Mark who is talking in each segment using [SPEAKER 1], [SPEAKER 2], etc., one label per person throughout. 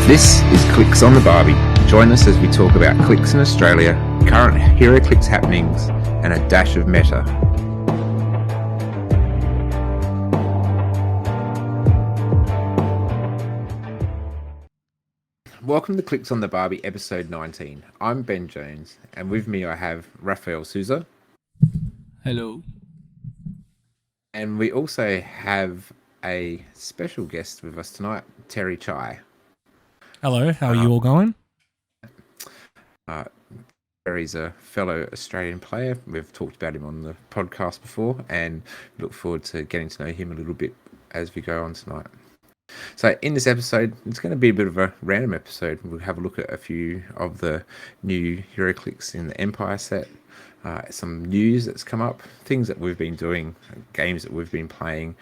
[SPEAKER 1] This is Clix on the Barbie. Join us as we talk about Clix in Australia, current heroclix happenings, and a dash of meta. Welcome to Clix on the Barbie, episode 19. I'm Ben Jones, and with me I have Rafael Souza.
[SPEAKER 2] Hello.
[SPEAKER 1] And we also have a special guest with us tonight, Terry Chai.
[SPEAKER 3] Hello, how are you all going?
[SPEAKER 1] Terry's a fellow Australian player. We've talked about him on the podcast before and look forward to getting to know him a little bit as we go on tonight. So in this episode, it's going to be a bit of a random episode. We'll have a look at a few of the new heroclix in the Empire set, some news that's come up, things that we've been doing, games that we've been playing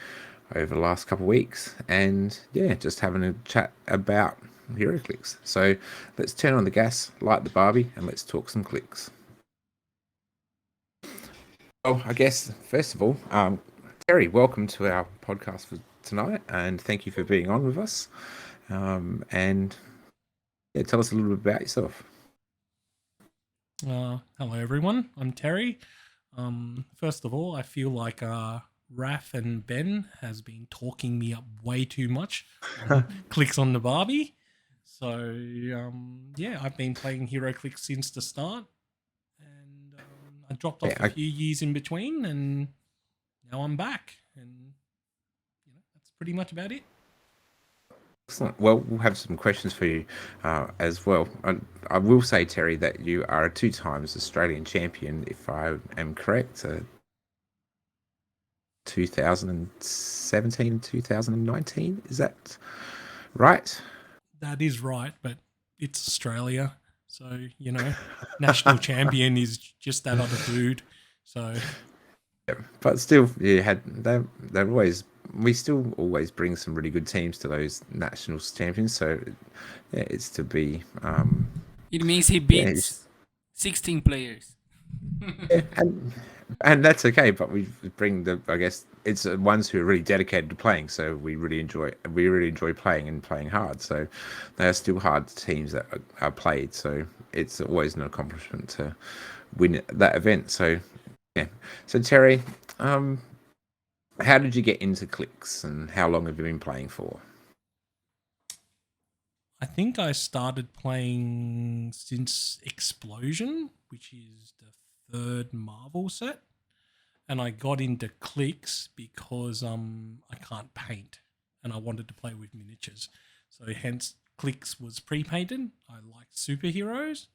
[SPEAKER 1] over the last couple of weeks, and yeah, just having a chat about heroclix. So let's turn on the gas, light the Barbie, and let's talk some Clix. Well, I guess first of all, Terry, welcome to our podcast for tonight, and thank you for being on with us. And yeah, tell us a little bit about yourself.
[SPEAKER 3] Hello everyone, I'm Terry. First of all, I feel like Raf and Ben has been talking me up way too much on Clix on the Barbie. So yeah, I've been playing heroclix since the start, and I dropped off a few years in between, and now I'm back, and that's pretty much about it.
[SPEAKER 1] Excellent. Well, we'll have some questions for you as well. I will say, Terry, that you are a 2 times Australian champion, if I am correct. 2017, 2019, is that right?
[SPEAKER 3] That is right, but it's Australia, so national champion is just that other dude. So,
[SPEAKER 1] yeah, but still, you had they're always. We still always bring some really good teams to those national champions. So, yeah, it's to be.
[SPEAKER 2] It means he beats 16 players.
[SPEAKER 1] Yeah, and that's okay. But we bring I guess it's ones who are really dedicated to playing. So we really enjoy playing and playing hard. So they are still hard teams that are played. So it's always an accomplishment to win that event. So yeah. So Terry, how did you get into Clix, and how long have you been playing for?
[SPEAKER 3] I think I started playing since Explosion, which is the 3rd Marvel set, and I got into Clix because I can't paint and I wanted to play with miniatures. So hence Clix was pre-painted. I liked superheroes,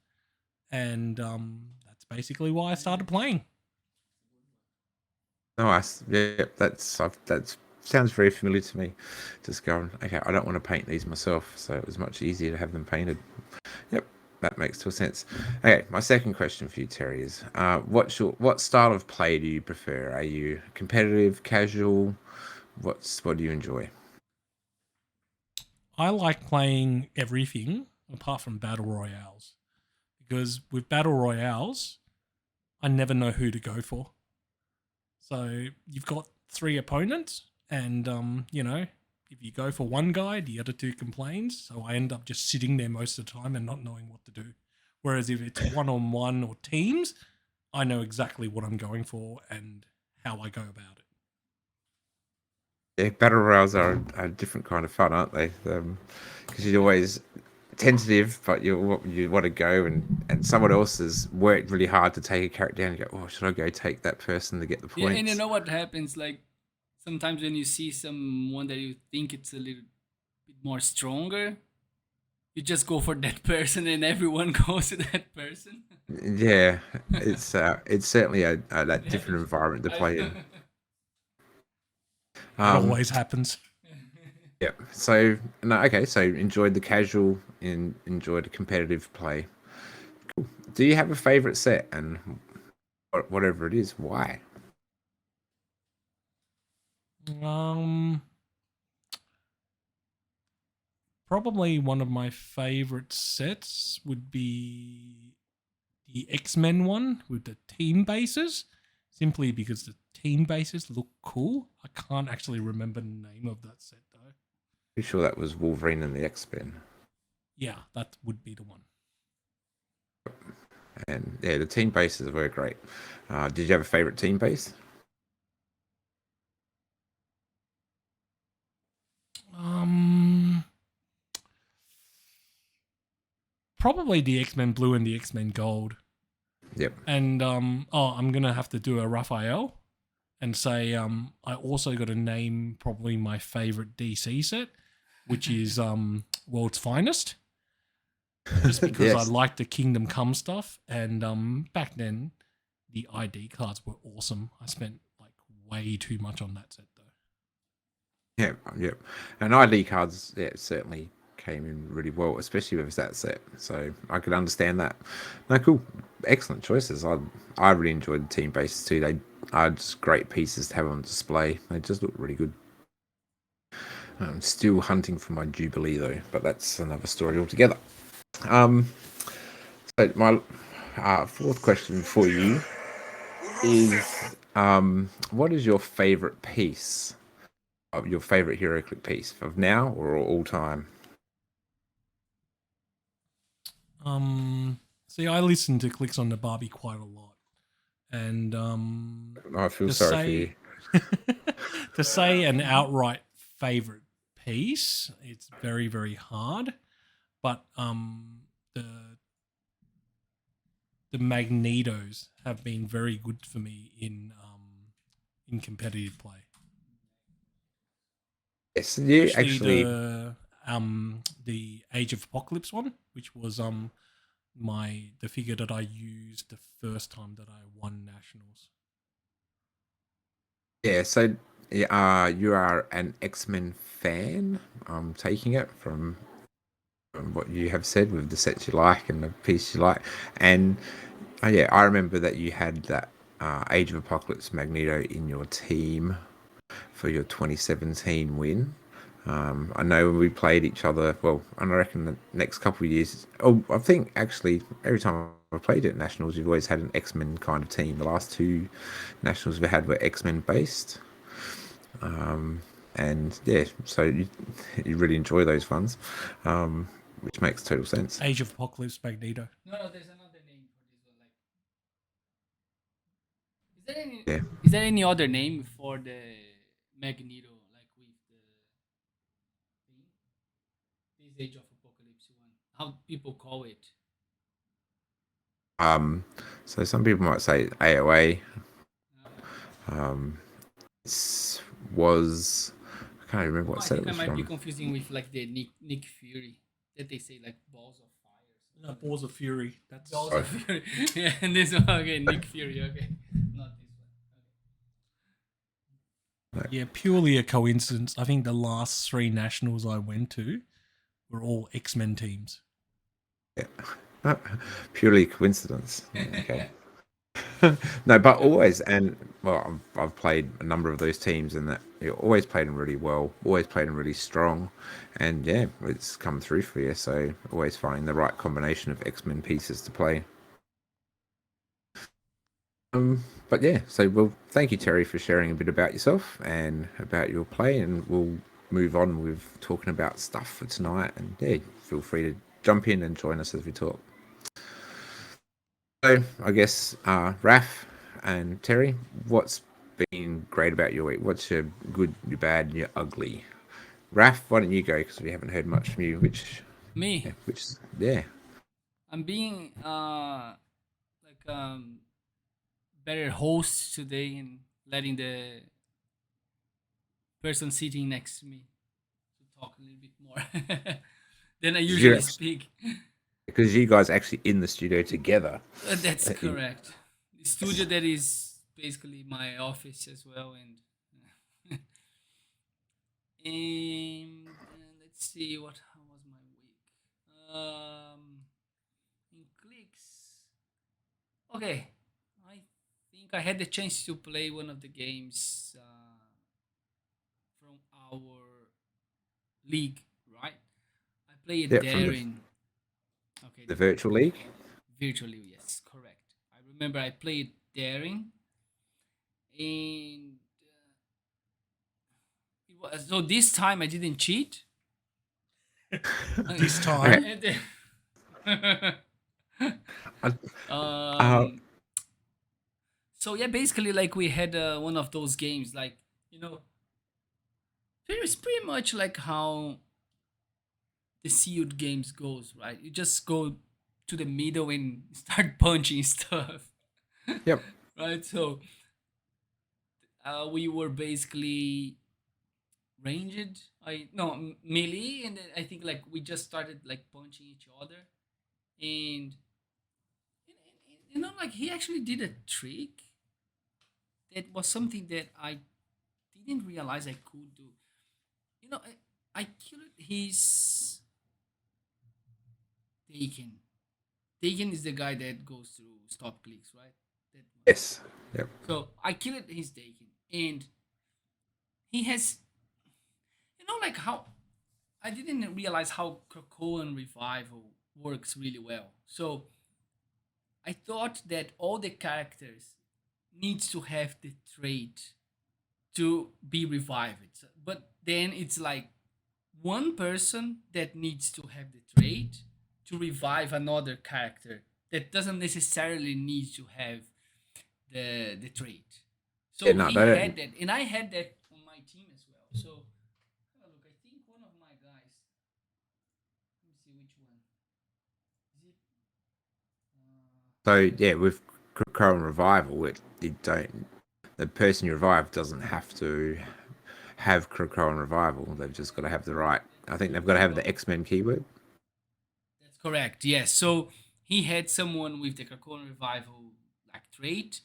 [SPEAKER 3] and that's basically why I started playing.
[SPEAKER 1] Nice. Yeah, that sounds very familiar to me. Just going, okay, I don't want to paint these myself, so it was much easier to have them painted. Yep, that makes total sense. Okay, my second question for you, Terry, is what style of play do you prefer? Are you competitive, casual? What do you enjoy?
[SPEAKER 3] I like playing everything apart from battle royales, because with battle royales, I never know who to go for. So you've got 3 opponents, and if you go for one guy, the other 2 complains. So I end up just sitting there most of the time and not knowing what to do. Whereas if it's one-on-one or teams, I know exactly what I'm going for and how I go about it.
[SPEAKER 1] Yeah, battle royals are a different kind of fun, aren't they? Because you're always tentative, but you want to go, and someone else has worked really hard to take a character down and go, oh, should I go take that person to get the points?
[SPEAKER 2] Yeah, and you know what happens? Like, sometimes when you see someone that you think it's a little bit more stronger, you just go for that person, and everyone goes to that person.
[SPEAKER 1] Yeah, it's certainly that different environment to play in.
[SPEAKER 3] It always happens.
[SPEAKER 1] Yeah. So okay. So enjoyed the casual and enjoyed the competitive play. Cool. Do you have a favorite set, and whatever it is, why?
[SPEAKER 3] Probably one of my favorite sets would be the X-Men one with the team bases, simply because the team bases look cool. I can't actually remember the name of that set though.
[SPEAKER 1] Pretty sure that was Wolverine and the X-Men.
[SPEAKER 3] yeah, that would be the one.
[SPEAKER 1] And yeah, the team bases are very great. Did you have a favorite team base?
[SPEAKER 3] Probably the X-Men Blue and the X-Men Gold.
[SPEAKER 1] Yep.
[SPEAKER 3] And I'm gonna have to do a Raphael and say I also got to name probably my favorite DC set, which is World's Finest. Just because I
[SPEAKER 1] Yes.
[SPEAKER 3] like the Kingdom Come stuff, and back then the ID cards were awesome. I spent like way too much on that set though.
[SPEAKER 1] Yep. And ID cards, yeah, certainly came in really well, especially with that set. So I could understand that. No, cool, excellent choices. I really enjoyed the team bases too. They are just great pieces to have on display. They just look really good. I'm still hunting for my Jubilee though, but that's another story altogether. So my fourth question for you is, what is your favorite piece of your favorite HeroClix piece of now or all time?
[SPEAKER 3] See, I listen to Clix on the Barbie quite a lot, and
[SPEAKER 1] I feel
[SPEAKER 3] to
[SPEAKER 1] sorry for you.
[SPEAKER 3] say to say an outright favorite piece, it's very very hard. But the Magnetos have been very good for me in competitive play.
[SPEAKER 1] Yes, you
[SPEAKER 3] Especially
[SPEAKER 1] actually.
[SPEAKER 3] The Age of Apocalypse one, which was the figure that I used the first time that I won nationals.
[SPEAKER 1] Yeah, so you are an X-Men fan. I'm taking it from what you have said with the sets you like and the piece you like. And yeah, I remember that you had that Age of Apocalypse Magneto in your team for your 2017 win. I know when we played each other, well, and I reckon the next couple of years. Oh, I think actually every time I played at Nationals, you've always had an X-Men kind of team. The last two Nationals we had were X-Men based. And yeah, so you really enjoy those ones, which makes total sense.
[SPEAKER 3] Age of Apocalypse Magneto.
[SPEAKER 2] No, there's another name for this one. Like,
[SPEAKER 1] Yeah.
[SPEAKER 2] is there any other name for the Magneto, like with the thing? This Age of Apocalypse one. How people call it?
[SPEAKER 1] So some people might say AOA.
[SPEAKER 2] Uh,
[SPEAKER 1] Was I can't remember what
[SPEAKER 2] I
[SPEAKER 1] set it
[SPEAKER 2] think I
[SPEAKER 1] was
[SPEAKER 2] might be
[SPEAKER 1] from.
[SPEAKER 2] confusing with like the Nick Fury that they say like balls of fire.
[SPEAKER 3] No, Balls of Fury. That's
[SPEAKER 2] Balls
[SPEAKER 1] Oh.
[SPEAKER 2] of Fury. Yeah, and this one okay, Nick Fury. Okay, not this one.
[SPEAKER 3] yeah, purely a coincidence. I think the last 3 nationals I went to were all X-Men teams.
[SPEAKER 1] Yeah. Purely coincidence.
[SPEAKER 2] Okay.
[SPEAKER 1] Okay. No, but always, and well, I've played a number of those teams, and that you always played them really well, always played them really strong, and yeah, it's come through for you. So always finding the right combination of X-Men pieces to play. But yeah, so well, thank you, Terry, for sharing a bit about yourself and about your play, and we'll move on with talking about stuff for tonight. And yeah, feel free to jump in and join us as we talk. So I guess Raf and Terry, what's been great about your week? What's your good, your bad, and your ugly? Raf, why don't you go because we haven't heard much from you?
[SPEAKER 2] Me,
[SPEAKER 1] Yeah,
[SPEAKER 2] I'm being like better host today and letting the person sitting next to me to talk a little bit more than I
[SPEAKER 1] you're
[SPEAKER 2] usually
[SPEAKER 1] actually,
[SPEAKER 2] speak.
[SPEAKER 1] because you guys are actually in the studio together.
[SPEAKER 2] That's
[SPEAKER 1] In,
[SPEAKER 2] correct. The studio that is basically my office as well, and let's see how was my week. In Clicks. Okay, I think I had the chance to play one of the games from our league, right? I played
[SPEAKER 1] yeah, from
[SPEAKER 2] Daring. Okay,
[SPEAKER 1] the virtual league.
[SPEAKER 2] virtually, yes, correct. I remember I played Daring, and it was so this time I didn't cheat.
[SPEAKER 3] This
[SPEAKER 1] Okay.
[SPEAKER 3] time.
[SPEAKER 2] And then,
[SPEAKER 1] I, uh,
[SPEAKER 2] um, so yeah, basically, like we had one of those games, like you know, it's pretty much like how the sealed games goes, right? You just go to the middle and start punching stuff,
[SPEAKER 1] yep.
[SPEAKER 2] right? So we were basically ranged. I no melee, and then I think like we just started like punching each other, and like he actually did a trick that was something that I didn't realize I could do. I killed his Taken. Taken is the guy that goes through stop clicks, right? That one.
[SPEAKER 1] Yes. Yep.
[SPEAKER 2] So I killed his Taken, and he has, like how I didn't realize how Krakoan revival works really well. So I thought that all the characters needs to have the trait to be revived. But then it's like one person that needs to have the trait to revive another character that doesn't necessarily need to have the trait.
[SPEAKER 1] Yeah.
[SPEAKER 2] So
[SPEAKER 1] No,
[SPEAKER 2] he
[SPEAKER 1] they
[SPEAKER 2] had
[SPEAKER 1] don't.
[SPEAKER 2] that, and I had that on my team as well. So look, I think one of my guys. Let me see which one. Is it?
[SPEAKER 1] So yeah, with Current Revival, it don't. The person you revive doesn't have to have Krakoan Revival. They've just got to have the right. I think they've got to have the X-Men keyword.
[SPEAKER 2] That's correct. Yes. So he had someone with the Krakoan revival like trait,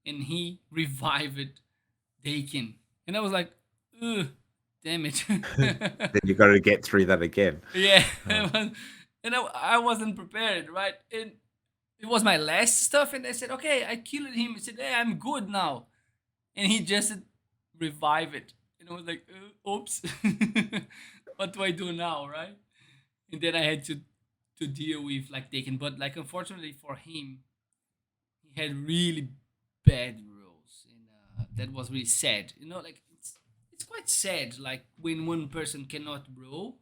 [SPEAKER 2] and he revived Dakin, and I was like, ugh, damn it.
[SPEAKER 1] Then you got to get through that again.
[SPEAKER 2] Yeah,
[SPEAKER 1] Uh,
[SPEAKER 2] and I wasn't prepared, right? And it was my last stuff, and I said, okay, I killed him. I said, hey, I'm good now, and he just revived it, and I was like, oops, what do I do now, right? And then I had to deal with like Taken, but like unfortunately for him, he had really bad rules, and that was really sad. Like it's quite sad. Like when one person cannot roll,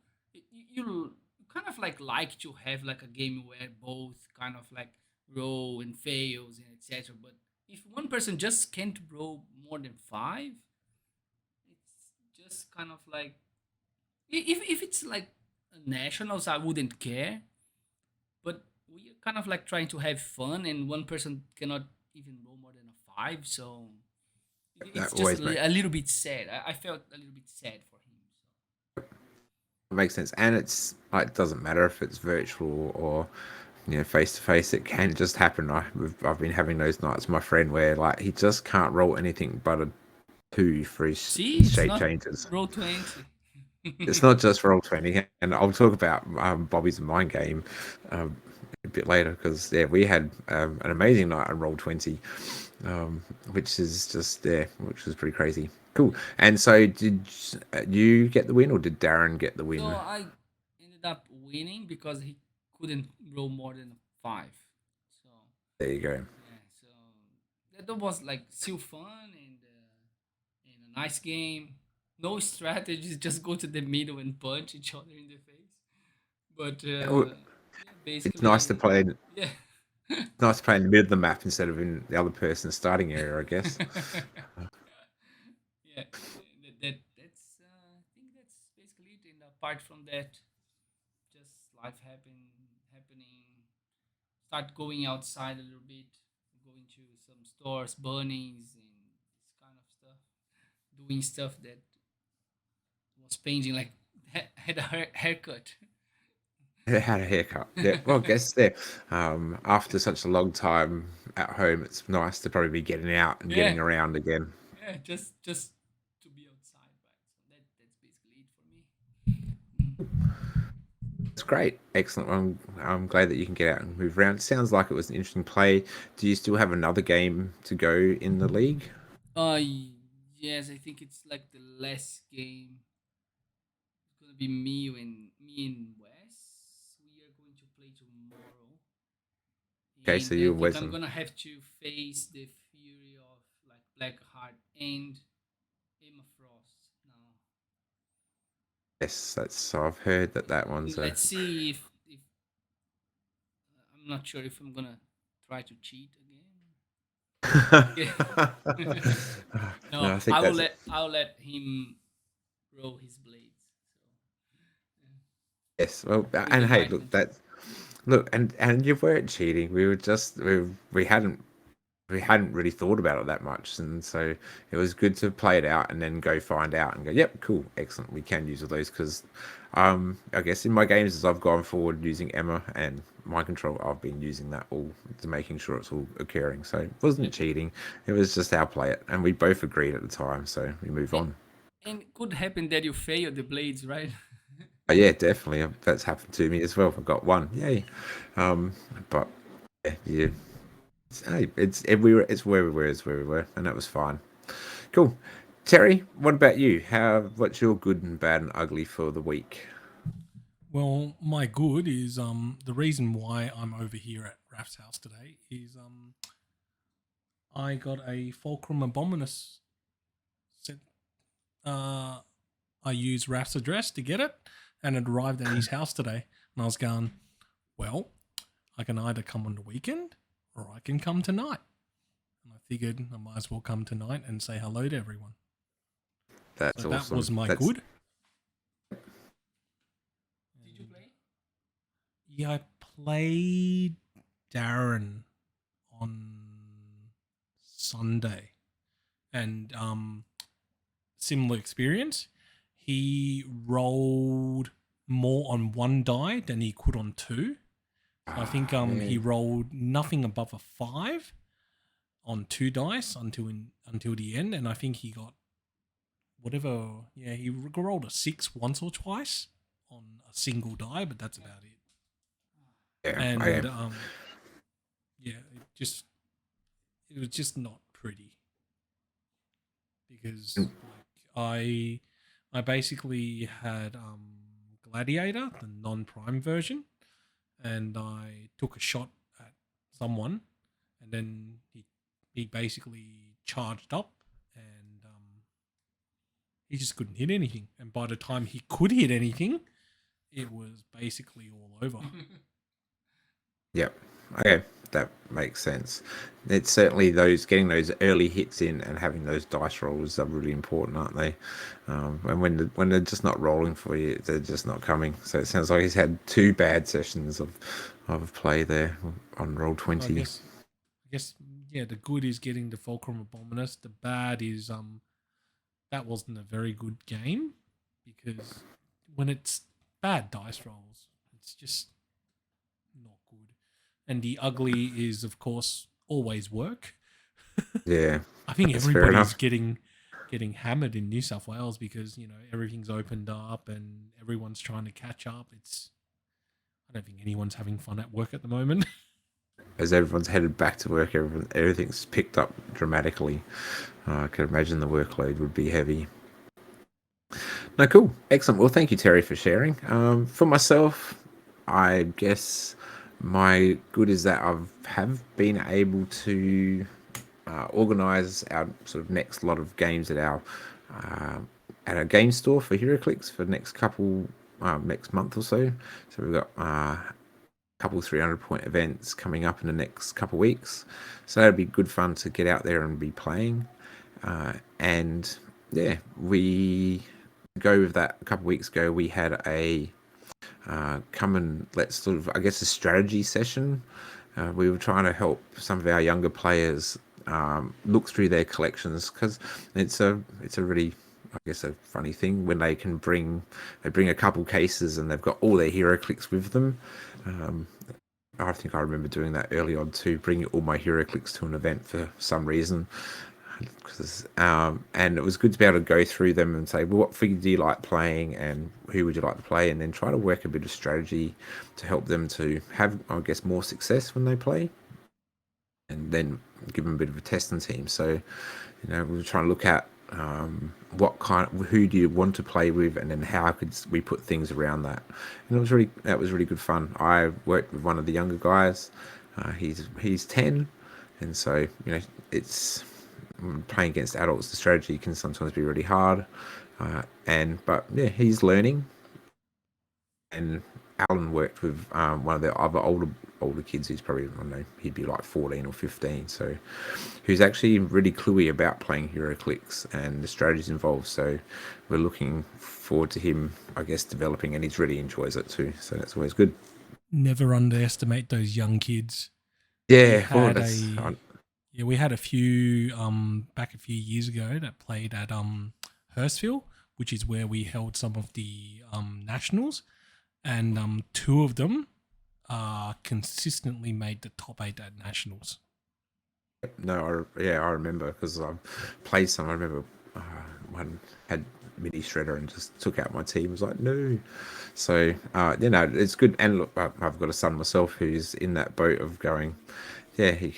[SPEAKER 2] you kind of like to have like a game where both kind of like roll and fails and etc. But if one person just can't roll more than five, it's just kind of like if it's like nationals, I wouldn't care, but we are kind of like trying to have fun, and one person cannot even roll more than a five, so
[SPEAKER 1] that
[SPEAKER 2] it's just
[SPEAKER 1] always makes
[SPEAKER 2] a little bit sad. I felt a little bit sad for him.
[SPEAKER 1] makes sense, and it's like it doesn't matter if it's virtual or face to face. It can just happen. I've been having those nights with my friend where like he just can't roll anything but a two for his
[SPEAKER 2] See, it's
[SPEAKER 1] shape
[SPEAKER 2] not
[SPEAKER 1] changes.
[SPEAKER 2] roll 20.
[SPEAKER 1] It's not just roll 20, and I'll talk about Bobby's and mine game um, a bit later because yeah, we had an amazing night on roll 20, which is just which was pretty crazy. Cool. And so, did you get the win, or did Darren get the
[SPEAKER 2] So
[SPEAKER 1] win?
[SPEAKER 2] I ended up winning because he couldn't roll more than a five. So
[SPEAKER 1] There you go.
[SPEAKER 2] yeah, so that was like still fun, and a nice game. No strategies, just go to the middle and punch each other in the face. But
[SPEAKER 1] Oh,
[SPEAKER 2] yeah,
[SPEAKER 1] it's nice to
[SPEAKER 2] basically,
[SPEAKER 1] play.
[SPEAKER 2] yeah.
[SPEAKER 1] Nice to play in the middle of the map instead of in the other person's starting area, I guess.
[SPEAKER 2] Yeah, that's I think that's basically it. And apart from that, just life happening. Start going outside a little bit, going to some stores, Bunnings, and this kind of stuff. Doing stuff that was painting, like had a haircut.
[SPEAKER 1] It had a haircut. Yeah. Well, I guess yeah. After such a long time at home, it's nice to probably be getting out and
[SPEAKER 2] Yeah,
[SPEAKER 1] getting around again.
[SPEAKER 2] yeah, just to be outside, right? So that's basically it for me.
[SPEAKER 1] It's great. Excellent. I'm glad that you can get out and move around. Sounds like it was an interesting play. Do you still have another game to go in the league?
[SPEAKER 2] Uh, yes, I think it's like the last game. It's gonna be me and Wes. We are going to play tomorrow,
[SPEAKER 1] Okay, so
[SPEAKER 2] and I
[SPEAKER 1] you
[SPEAKER 2] think
[SPEAKER 1] always
[SPEAKER 2] I'm gonna have to face the fury of like Blackheart and Emma Frost now.
[SPEAKER 1] Yes, that's so I've heard that one's a
[SPEAKER 2] Let's see if I'm not sure if I'm gonna try to cheat again.
[SPEAKER 1] no,
[SPEAKER 2] No,
[SPEAKER 1] I think that's
[SPEAKER 2] I'll let him grow his blades. So
[SPEAKER 1] yes. Well,
[SPEAKER 2] with
[SPEAKER 1] and
[SPEAKER 2] the
[SPEAKER 1] hey,
[SPEAKER 2] right
[SPEAKER 1] look,
[SPEAKER 2] control.
[SPEAKER 1] and you weren't cheating. We were just we hadn't really thought about it that much, and so it was good to play it out and then go find out and go, yep, cool, excellent. We can use all those because, I guess in my games as I've gone forward using Emma and mind control, I've been using that all to making sure it's all occurring. So it wasn't
[SPEAKER 2] Yep.
[SPEAKER 1] cheating; it was just how play it, and we both agreed at the time. So we move
[SPEAKER 2] And,
[SPEAKER 1] on.
[SPEAKER 2] and it could happen that you fail the blades, right?
[SPEAKER 1] But yeah, definitely, that's happened to me as well. I've got one, yay. Um, but yeah, hey, it's everywhere. It's where we were. It's where we were, and that was fine. Cool. Terry, what about you? What's your good and bad and ugly for the week?
[SPEAKER 3] Well, my good is the reason why I'm over here at Raf's house today is I got a Fulcrum Abominus sent. I used Raf's address to get it, and it arrived at his house today. And I was going, well, I can either come on the weekend or I can come tonight. And I figured I might as well come tonight and say hello to everyone.
[SPEAKER 1] That's
[SPEAKER 3] So
[SPEAKER 1] awesome.
[SPEAKER 3] that was my
[SPEAKER 1] That's
[SPEAKER 3] good.
[SPEAKER 2] Did you play?
[SPEAKER 3] Yeah, I played Darren on Sunday, and similar experience. He rolled more on one die than he could on two. So I think he
[SPEAKER 1] man.
[SPEAKER 3] rolled nothing above a 5 on 2 dice until the end, and I think he got whatever. Yeah, he rolled a 6 once or twice on a single die, but that's about it.
[SPEAKER 1] Yeah,
[SPEAKER 3] And yeah, it was just not pretty because
[SPEAKER 1] Mm.
[SPEAKER 3] I basically had Gladiator, the non-prime version, and I took a shot at someone, and then he basically charged up, and he just couldn't hit anything. And by the time he could hit anything, it was basically all over.
[SPEAKER 1] Yep. Okay, that makes sense. It's certainly those getting those early hits in and having those dice rolls are really important, aren't they? And when they're just not rolling for you, they're just not coming. So it sounds like he's had 2 bad sessions of play there on roll
[SPEAKER 3] So
[SPEAKER 1] 20.
[SPEAKER 3] I guess, yeah, the good is getting the Fulcrum Abominus. The bad is that wasn't a very good game because when it's bad dice rolls, it's just not good. And the ugly is, of course, always work.
[SPEAKER 1] Yeah,
[SPEAKER 3] I think
[SPEAKER 1] that's fair
[SPEAKER 3] everybody's
[SPEAKER 1] enough.
[SPEAKER 3] getting hammered in New South Wales because everything's opened up and everyone's trying to catch up. I don't think anyone's having fun at work at the moment.
[SPEAKER 1] As everyone's headed back to work, everything's picked up dramatically. I can imagine the workload would be heavy. No, cool. Excellent. Well, thank you, Terry, for sharing. For myself, I guess my good is that have been able to organize our sort of next lot of games uh, at our game store for heroclix for next month or so. So we've got couple 300-point events coming up in the next couple weeks, so that'd be good fun to get out there and be playing. And yeah, we go with that. A couple weeks ago we had a come and let's sort of, I guess, a strategy session. We were trying to help some of our younger players look through their collections because it's a really, I guess, a funny thing when they bring a couple cases and they've got all their heroclix with them. I think I remember doing that early on too, bringing all my heroclix to an event for some reason. And it was good to be able to go through them and say, well, what figure do you like playing and who would you like to play? And then try to work a bit of strategy to help them to have, I guess, more success when they play. And then give them a bit of a testing team. So, we were trying to look at who do you want to play with, and then how could we put things around that. And that was really good fun. I worked with one of the younger guys. He's 10, and so it's playing against adults. The strategy can sometimes be really hard, But yeah, he's learning. And Alan worked with one of the other older kids. He's probably, I don't know, he'd be like 14 or 15. So who's actually really cluey about playing heroclix and the strategies involved. So we're looking forward to him, I guess, developing, and he really enjoys it too. So that's always good.
[SPEAKER 3] Never underestimate those young kids.
[SPEAKER 1] Yeah, well,
[SPEAKER 3] We had a few back a few years ago that played at Hurstville, which is where we held some of the nationals, and two of them consistently made the top 8 at nationals.
[SPEAKER 1] No, I remember because I played some. I remember one had mini shredder and just took out my team. I was like, no. So it's good. And look, I've got a son myself who's in that boat of going. Yeah, he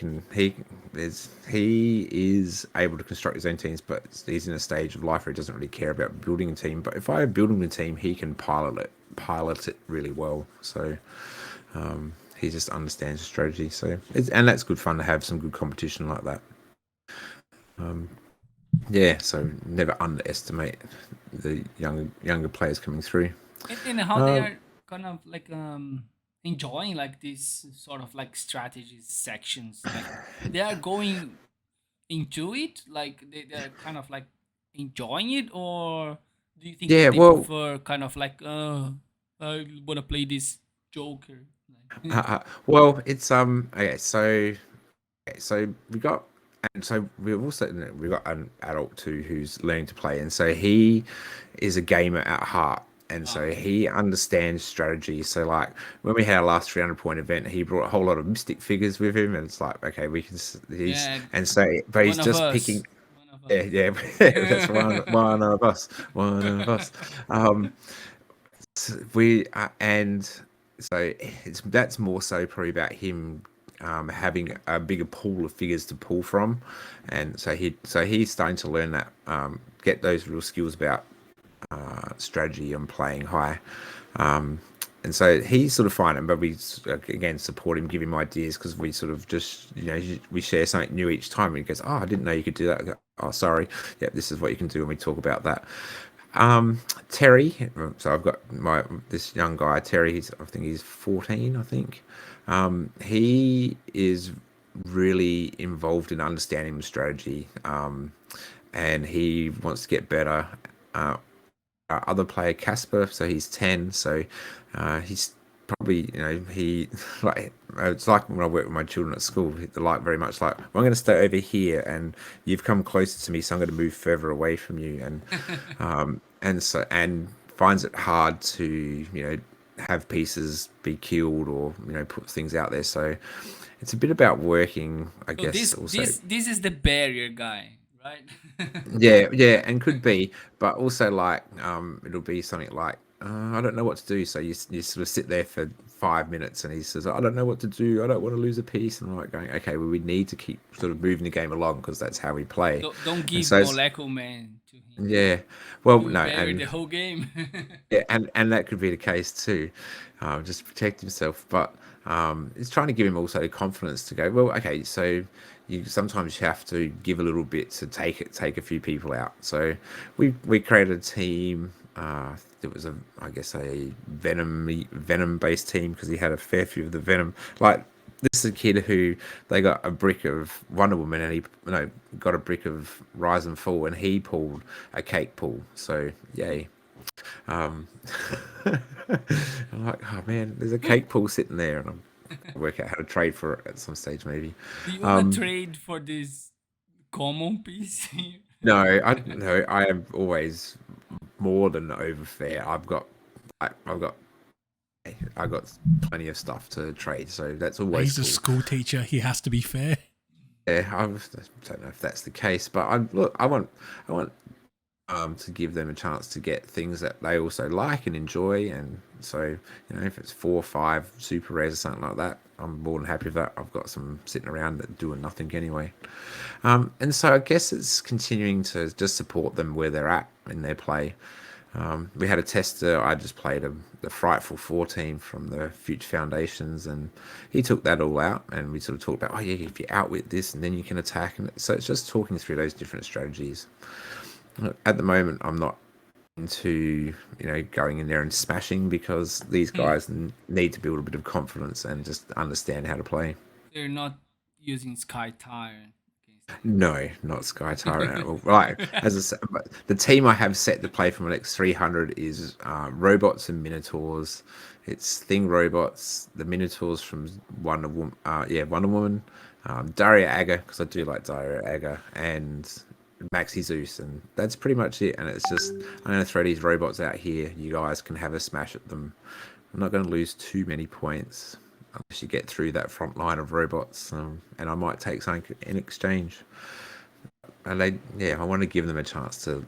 [SPEAKER 1] is able to construct his own teams, but he's in a stage of life where he doesn't really care about building a team. But if I build him a team, he can pilot it really well. So. He just understands the strategy, so and that's good fun to have some good competition like that. So never underestimate the younger players coming through.
[SPEAKER 2] And how they are kind of like enjoying like these sort of like strategy sections, like they are going into it, like they're kind of like enjoying it, or do you think that they prefer kind of like I want to play this Joker?
[SPEAKER 1] Well, it's okay. So we got, and so we've got an adult too who's learning to play, and so he is a gamer at heart, and so he understands strategy. So like when we had our last 300-point event, he brought a whole lot of mystic figures with him, and it's like, okay, we can. And so, but he's just picking. Yeah, that's one of us. And so that's more so probably about him having a bigger pool of figures to pull from, and so he's starting to learn that, get those real skills about strategy and playing high. And so he's sort of finding, but we again support him, give him ideas, because we sort of just we share something new each time. And he goes, "Oh, I didn't know you could do that." I go, "Oh, sorry. Yeah, this is what you can do," and we talk about that. Terry, so I've got this young guy, Terry. I think he's 14. I think he is really involved in understanding the strategy, and he wants to get better. Our other player, Casper, so he's 10. So he's probably he like it's like when I work with my children at school. They're like very much like, well, I'm going to stay over here, and you've come closer to me, so I'm going to move further away from you, and finds it hard to have pieces be killed or put things out there. So it's a bit about working, I guess.
[SPEAKER 2] This is the barrier guy, right?
[SPEAKER 1] yeah, and could be, but also like it'll be something like, I don't know what to do. So you sort of sit there for 5 minutes, and he says, I don't know what to do. I don't want to lose a piece. And I'm like going, okay, well, we need to keep sort of moving the game along, because that's how we play.
[SPEAKER 2] Don't give Molecular Man to him.
[SPEAKER 1] Yeah, well, no,
[SPEAKER 2] and the whole game.
[SPEAKER 1] Yeah, and that could be the case too, just to protect himself. But it's trying to give him also the confidence to go, well, okay, so sometimes you have to give a little bit to take a few people out. So we created a team. It was a Venom based team, because he had a fair few of the Venom. Like, this is a kid who they got a brick of Wonder Woman, and he got a brick of Rise and Fall, and he pulled a cake pull. So yay. I'm like, oh man, there's a cake pull sitting there, and I'll work out how to trade for it at some stage maybe.
[SPEAKER 2] Do you want to trade for this common piece?
[SPEAKER 1] No, I am always more than over fair. I've got plenty of stuff to trade, so that's always.
[SPEAKER 3] He's a school teacher. He has to be fair.
[SPEAKER 1] Yeah, I don't know if that's the case, but I want to give them a chance to get things that they also like and enjoy. And so if it's 4 or 5 super rares or something like that, I'm more than happy with that. I've got some sitting around that doing nothing anyway. And so I guess it's continuing to just support them where they're at in their play. We had a tester. I just played the Frightful 14 from the Future Foundations, and he took that all out, and we sort of talked about, oh yeah, if you outwit this, and then you can attack. And so it's just talking through those different strategies. At the moment, I'm not into going in there and smashing, because these guys need to build a bit of confidence and just understand how to play.
[SPEAKER 2] They're not using Sky Tire against
[SPEAKER 1] No, not Sky Tyrant at all. Right, as I said, but the team I have set to play from an X300 is robots and minotaurs. It's Thing robots, the minotaurs from Wonder Woman. Wonder Woman, Daria Aga, because I do like Daria Aga, and Maxi Zeus, and that's pretty much it. And it's just, I'm going to throw these robots out here. You guys can have a smash at them. I'm not going to lose too many points unless you get through that front line of robots, and I might take something in exchange. And I want to give them a chance to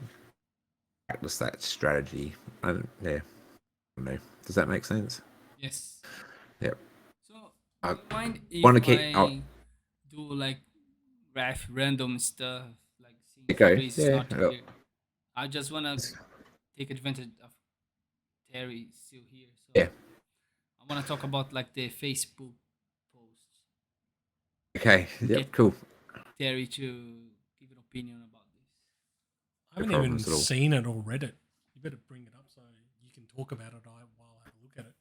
[SPEAKER 1] practice that strategy. And I don't know. Does that make sense?
[SPEAKER 2] Yes.
[SPEAKER 1] Yep.
[SPEAKER 2] So,
[SPEAKER 1] I
[SPEAKER 2] do you mind if
[SPEAKER 1] want to keep.
[SPEAKER 2] I do like random stuff, like since
[SPEAKER 1] Go.
[SPEAKER 2] Chris is
[SPEAKER 1] Yeah.
[SPEAKER 2] not here? I just wanna take advantage of Terry still here, so
[SPEAKER 1] Yeah.
[SPEAKER 2] I wanna talk about like the Facebook posts.
[SPEAKER 1] Okay. Yep.
[SPEAKER 2] Get
[SPEAKER 1] Cool.
[SPEAKER 2] Terry to give an opinion about this.
[SPEAKER 3] I haven't even seen it or read it. You better bring it up so you can talk about it while I have a look at it.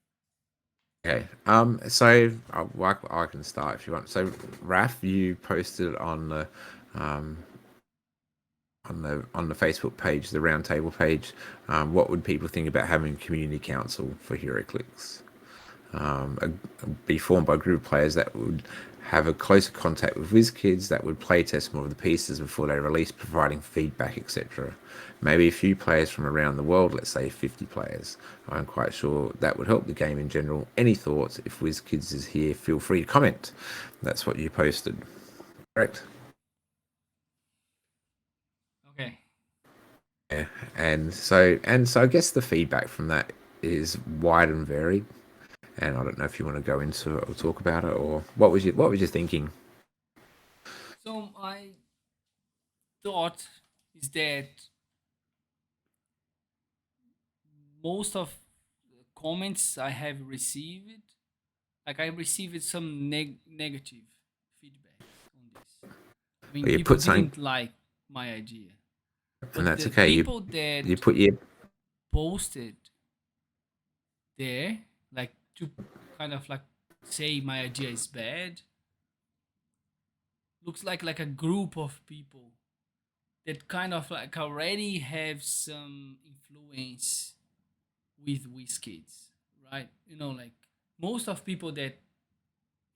[SPEAKER 1] Okay. So I can start if you want. So Raf, you posted on the on the Facebook page, the roundtable page, what would people think about having a community council for heroclix? Be formed by a group of players that would have a closer contact with WizKids, that would play test more of the pieces before they release, providing feedback, etc. Maybe a few players from around the world, let's say 50 players. I'm quite sure that would help the game in general. Any thoughts? If WizKids is here, feel free to comment. That's what you posted. Correct.
[SPEAKER 2] Okay.
[SPEAKER 1] Yeah, and so I guess the feedback from that is wide and varied. And I don't know if you want to go into it or talk about it, or what was your thinking?
[SPEAKER 2] So my thought is that most of the comments I have received, like I received some negative feedback on this. I mean,
[SPEAKER 1] Or you
[SPEAKER 2] people
[SPEAKER 1] put something,
[SPEAKER 2] didn't like my idea,
[SPEAKER 1] and
[SPEAKER 2] but
[SPEAKER 1] that's
[SPEAKER 2] the
[SPEAKER 1] okay.
[SPEAKER 2] people that
[SPEAKER 1] You put your
[SPEAKER 2] posted there, like to kind of like say my idea is bad, looks like a group of people that kind of like already have some influence with WizKids, right? You know, like most of people that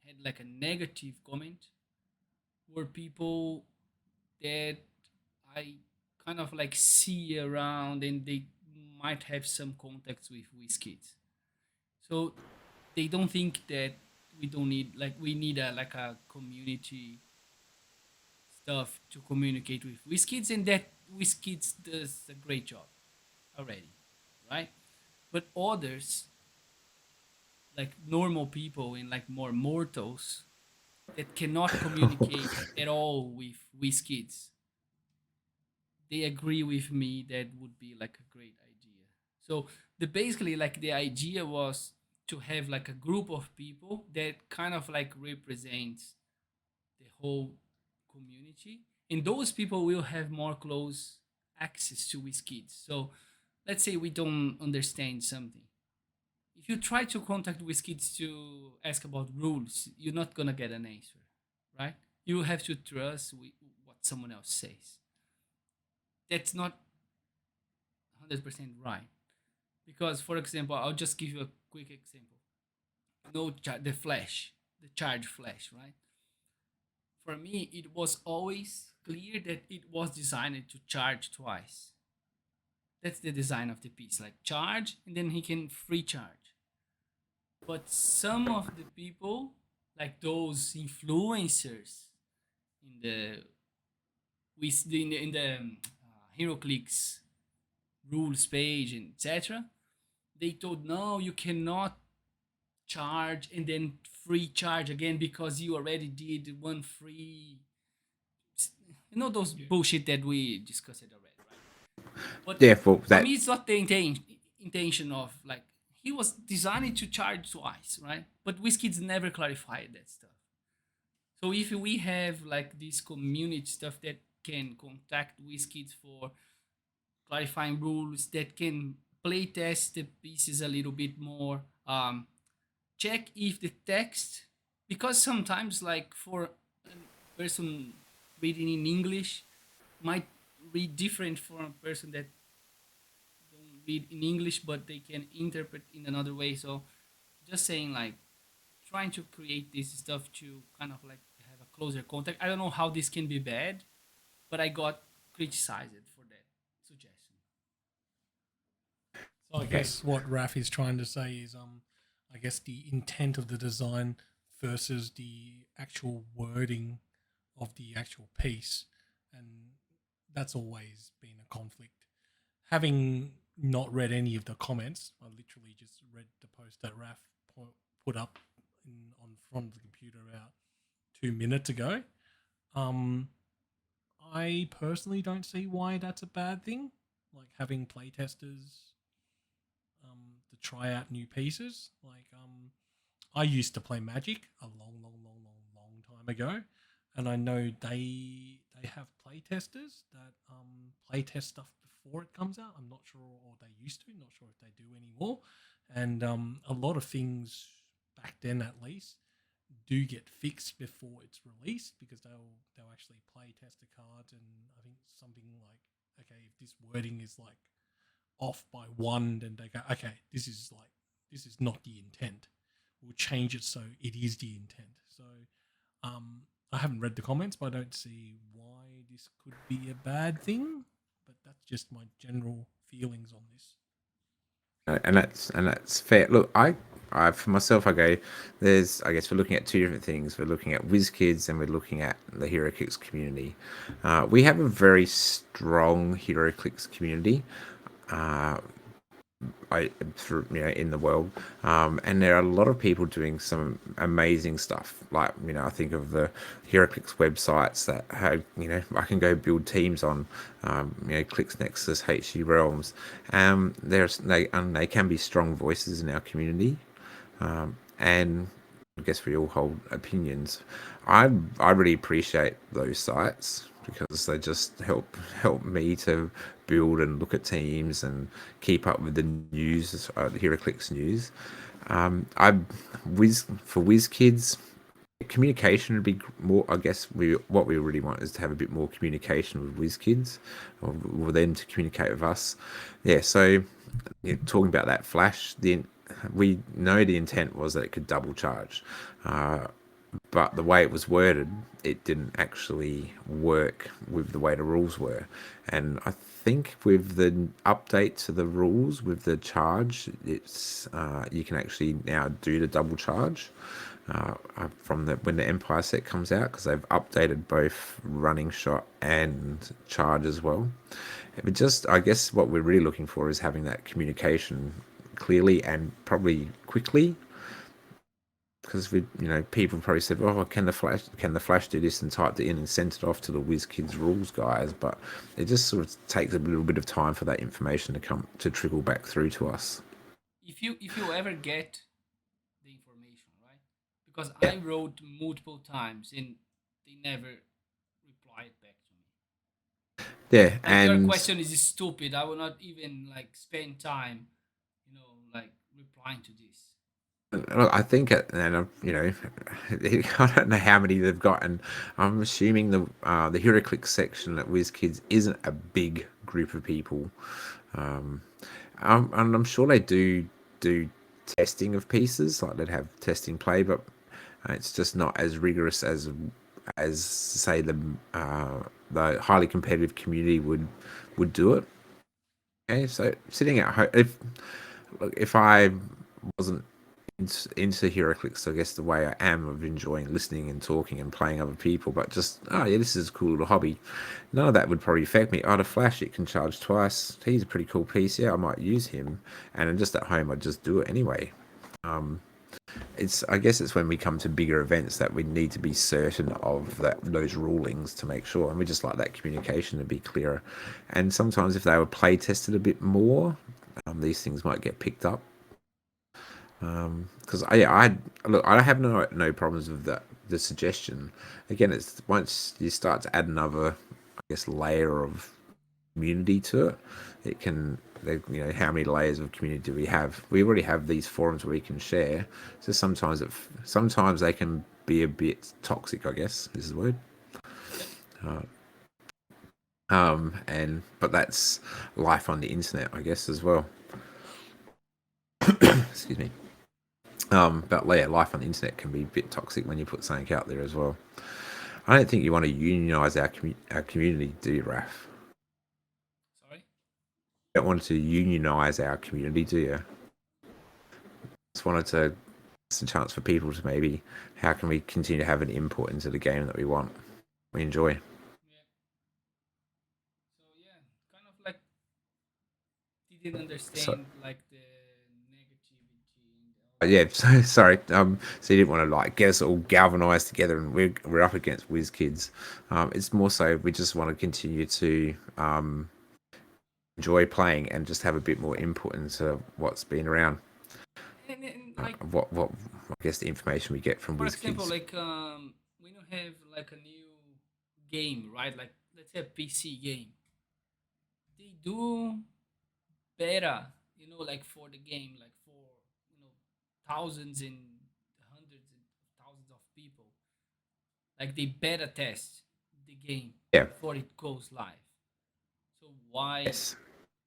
[SPEAKER 2] had like a negative comment were people that I kind of like see around, and they might have some contacts with WizKids. So they don't think that we don't need, like, we need a like a community stuff to communicate with WizKids, and that WizKids does a great job already, right? But others, like normal people and like more mortals that cannot communicate at all with WizKids, they agree with me that would be like a great idea. So the basically like the idea was to have like a group of people that kind of like represents the whole community, and those people will have more close access to WizKids. So let's say we don't understand something. If you try to contact WizKids to ask about rules, you're not gonna get an answer, right? You have to trust what someone else says. That's not 100% right, because, for example, I'll just give you a quick example. The Flash, the charge Flash, right? For me, it was always clear that it was designed to charge twice. That's the design of the piece, like charge and then he can free charge. But some of the people, like those influencers in the heroclix rules page and etc., they told no, you cannot charge and then free charge again because you already did one free. You know those bullshit that we discussed already, right? But
[SPEAKER 1] therefore
[SPEAKER 2] for
[SPEAKER 1] that
[SPEAKER 2] me, it's not the intention of like he was designed to charge twice, right? But WizKids never clarified that stuff. So if we have like this community stuff that can contact WizKids for clarifying rules that can playtest the pieces a little bit more. Check if the text, because sometimes like for a person reading in English might read different from a person that don't read in English but they can interpret in another way. So just saying like trying to create this stuff to kind of like have a closer contact. I don't know how this can be bad, but I got criticized for that suggestion.
[SPEAKER 3] So I guess what Raf is trying to say is, I guess the intent of the design versus the actual wording of the actual piece, and that's always been a conflict. Having not read any of the comments, I literally just read the post that Raf put up on front of the computer about 2 minutes ago. I personally don't see why that's a bad thing. Like having playtesters to try out new pieces. Like I used to play Magic a long time ago, and I know they have playtesters that playtest stuff before it comes out. I'm not sure, or they used to. Not sure if they do anymore. And a lot of things back then, at least, do get fixed before it's released because they'll actually play test the cards, and I think something like, okay, if this wording is like off by one, then they go, okay, this is not the intent. We'll change it so it is the intent. So I haven't read the comments, but I don't see why this could be a bad thing. But that's just my general feelings on this.
[SPEAKER 1] And that's fair. Look, I for myself, I go, there's, I guess we're looking at two different things. We're looking at WizKids and we're looking at the heroclix community. We have a very strong heroclix community. In the world, and there are a lot of people doing some amazing stuff. Like, I think of the heroclix websites that have, I can go build teams on, Clix Nexus, HG Realms. They can be strong voices in our community, and I guess we all hold opinions. I really appreciate those sites because they just help me to build and look at teams and keep up with the news, the heroclix news. For WizKids, communication would be more. I guess what we really want is to have a bit more communication with WizKids, or them to communicate with us. Yeah. So, talking about that flash, we know the intent was that it could double charge, but the way it was worded, it didn't actually work with the way the rules were. And I think with the update to the rules with the charge, it's you can actually now do the double charge from when the Empire set comes out, because they've updated both running shot and charge as well. But just, I guess what we're really looking for is having that communication clearly and probably quickly, because people probably said, "Oh, can the flash do this?" and typed it in and sent it off to the WizKids rules guys. But it just sort of takes a little bit of time for that information to trickle back through to us.
[SPEAKER 2] If you ever get the information, right? Because I wrote multiple times and they never replied back to me.
[SPEAKER 1] Yeah,
[SPEAKER 2] Like,
[SPEAKER 1] and
[SPEAKER 2] your question is stupid. I will not even like spend time, like replying to this.
[SPEAKER 1] Look, I think, I don't know how many they've got, and I'm assuming the heroclix section at WizKids isn't a big group of people, and I'm sure they do testing of pieces, like they'd have testing play, but it's just not as rigorous as say the highly competitive community would do it. Okay, so sitting at home, if I wasn't into heroclix, I guess the way I am of enjoying listening and talking and playing other people, but just, oh yeah, this is a cool little hobby, none of that would probably affect me. The flash, it can charge twice, he's a pretty cool piece, yeah, I might use him, and just at home I'd just do it anyway. I guess it's when we come to bigger events that we need to be certain of those rulings to make sure, and we just like that communication to be clearer. And sometimes if they were play tested a bit more, these things might get picked up. Because I have no problems with the suggestion. Again, it's once you start to add another, I guess, layer of community to it. It can, how many layers of community do we have? We already have these forums where we can share. So sometimes they can be a bit toxic, I guess is the word. But that's life on the internet, I guess, as well. Excuse me. But yeah, life on the internet can be a bit toxic when you put something out there as well. I don't think you want to unionize our community, do you, Raf?
[SPEAKER 2] Sorry?
[SPEAKER 1] You don't want to unionize our community, do you? Just wanted to, it's a chance for people to maybe, how can we continue to have an input into the game that we enjoy.
[SPEAKER 2] Yeah. So yeah, kind of like didn't understand like the negativity.
[SPEAKER 1] Yeah, so sorry. So you didn't want to like get us all galvanized together, and we're up against whiz kids. It's more so we just want to continue to enjoy playing and just have a bit more input into what's been around.
[SPEAKER 2] And like
[SPEAKER 1] What I guess the information we get from
[SPEAKER 2] for
[SPEAKER 1] whiz
[SPEAKER 2] example,
[SPEAKER 1] kids.
[SPEAKER 2] like when you have like a new game, right? Like let's say a PC game, they do better, like for the game, like for thousands and hundreds and thousands of people, like they beta test the game
[SPEAKER 1] Yeah.
[SPEAKER 2] before it goes live. So why
[SPEAKER 1] Yes.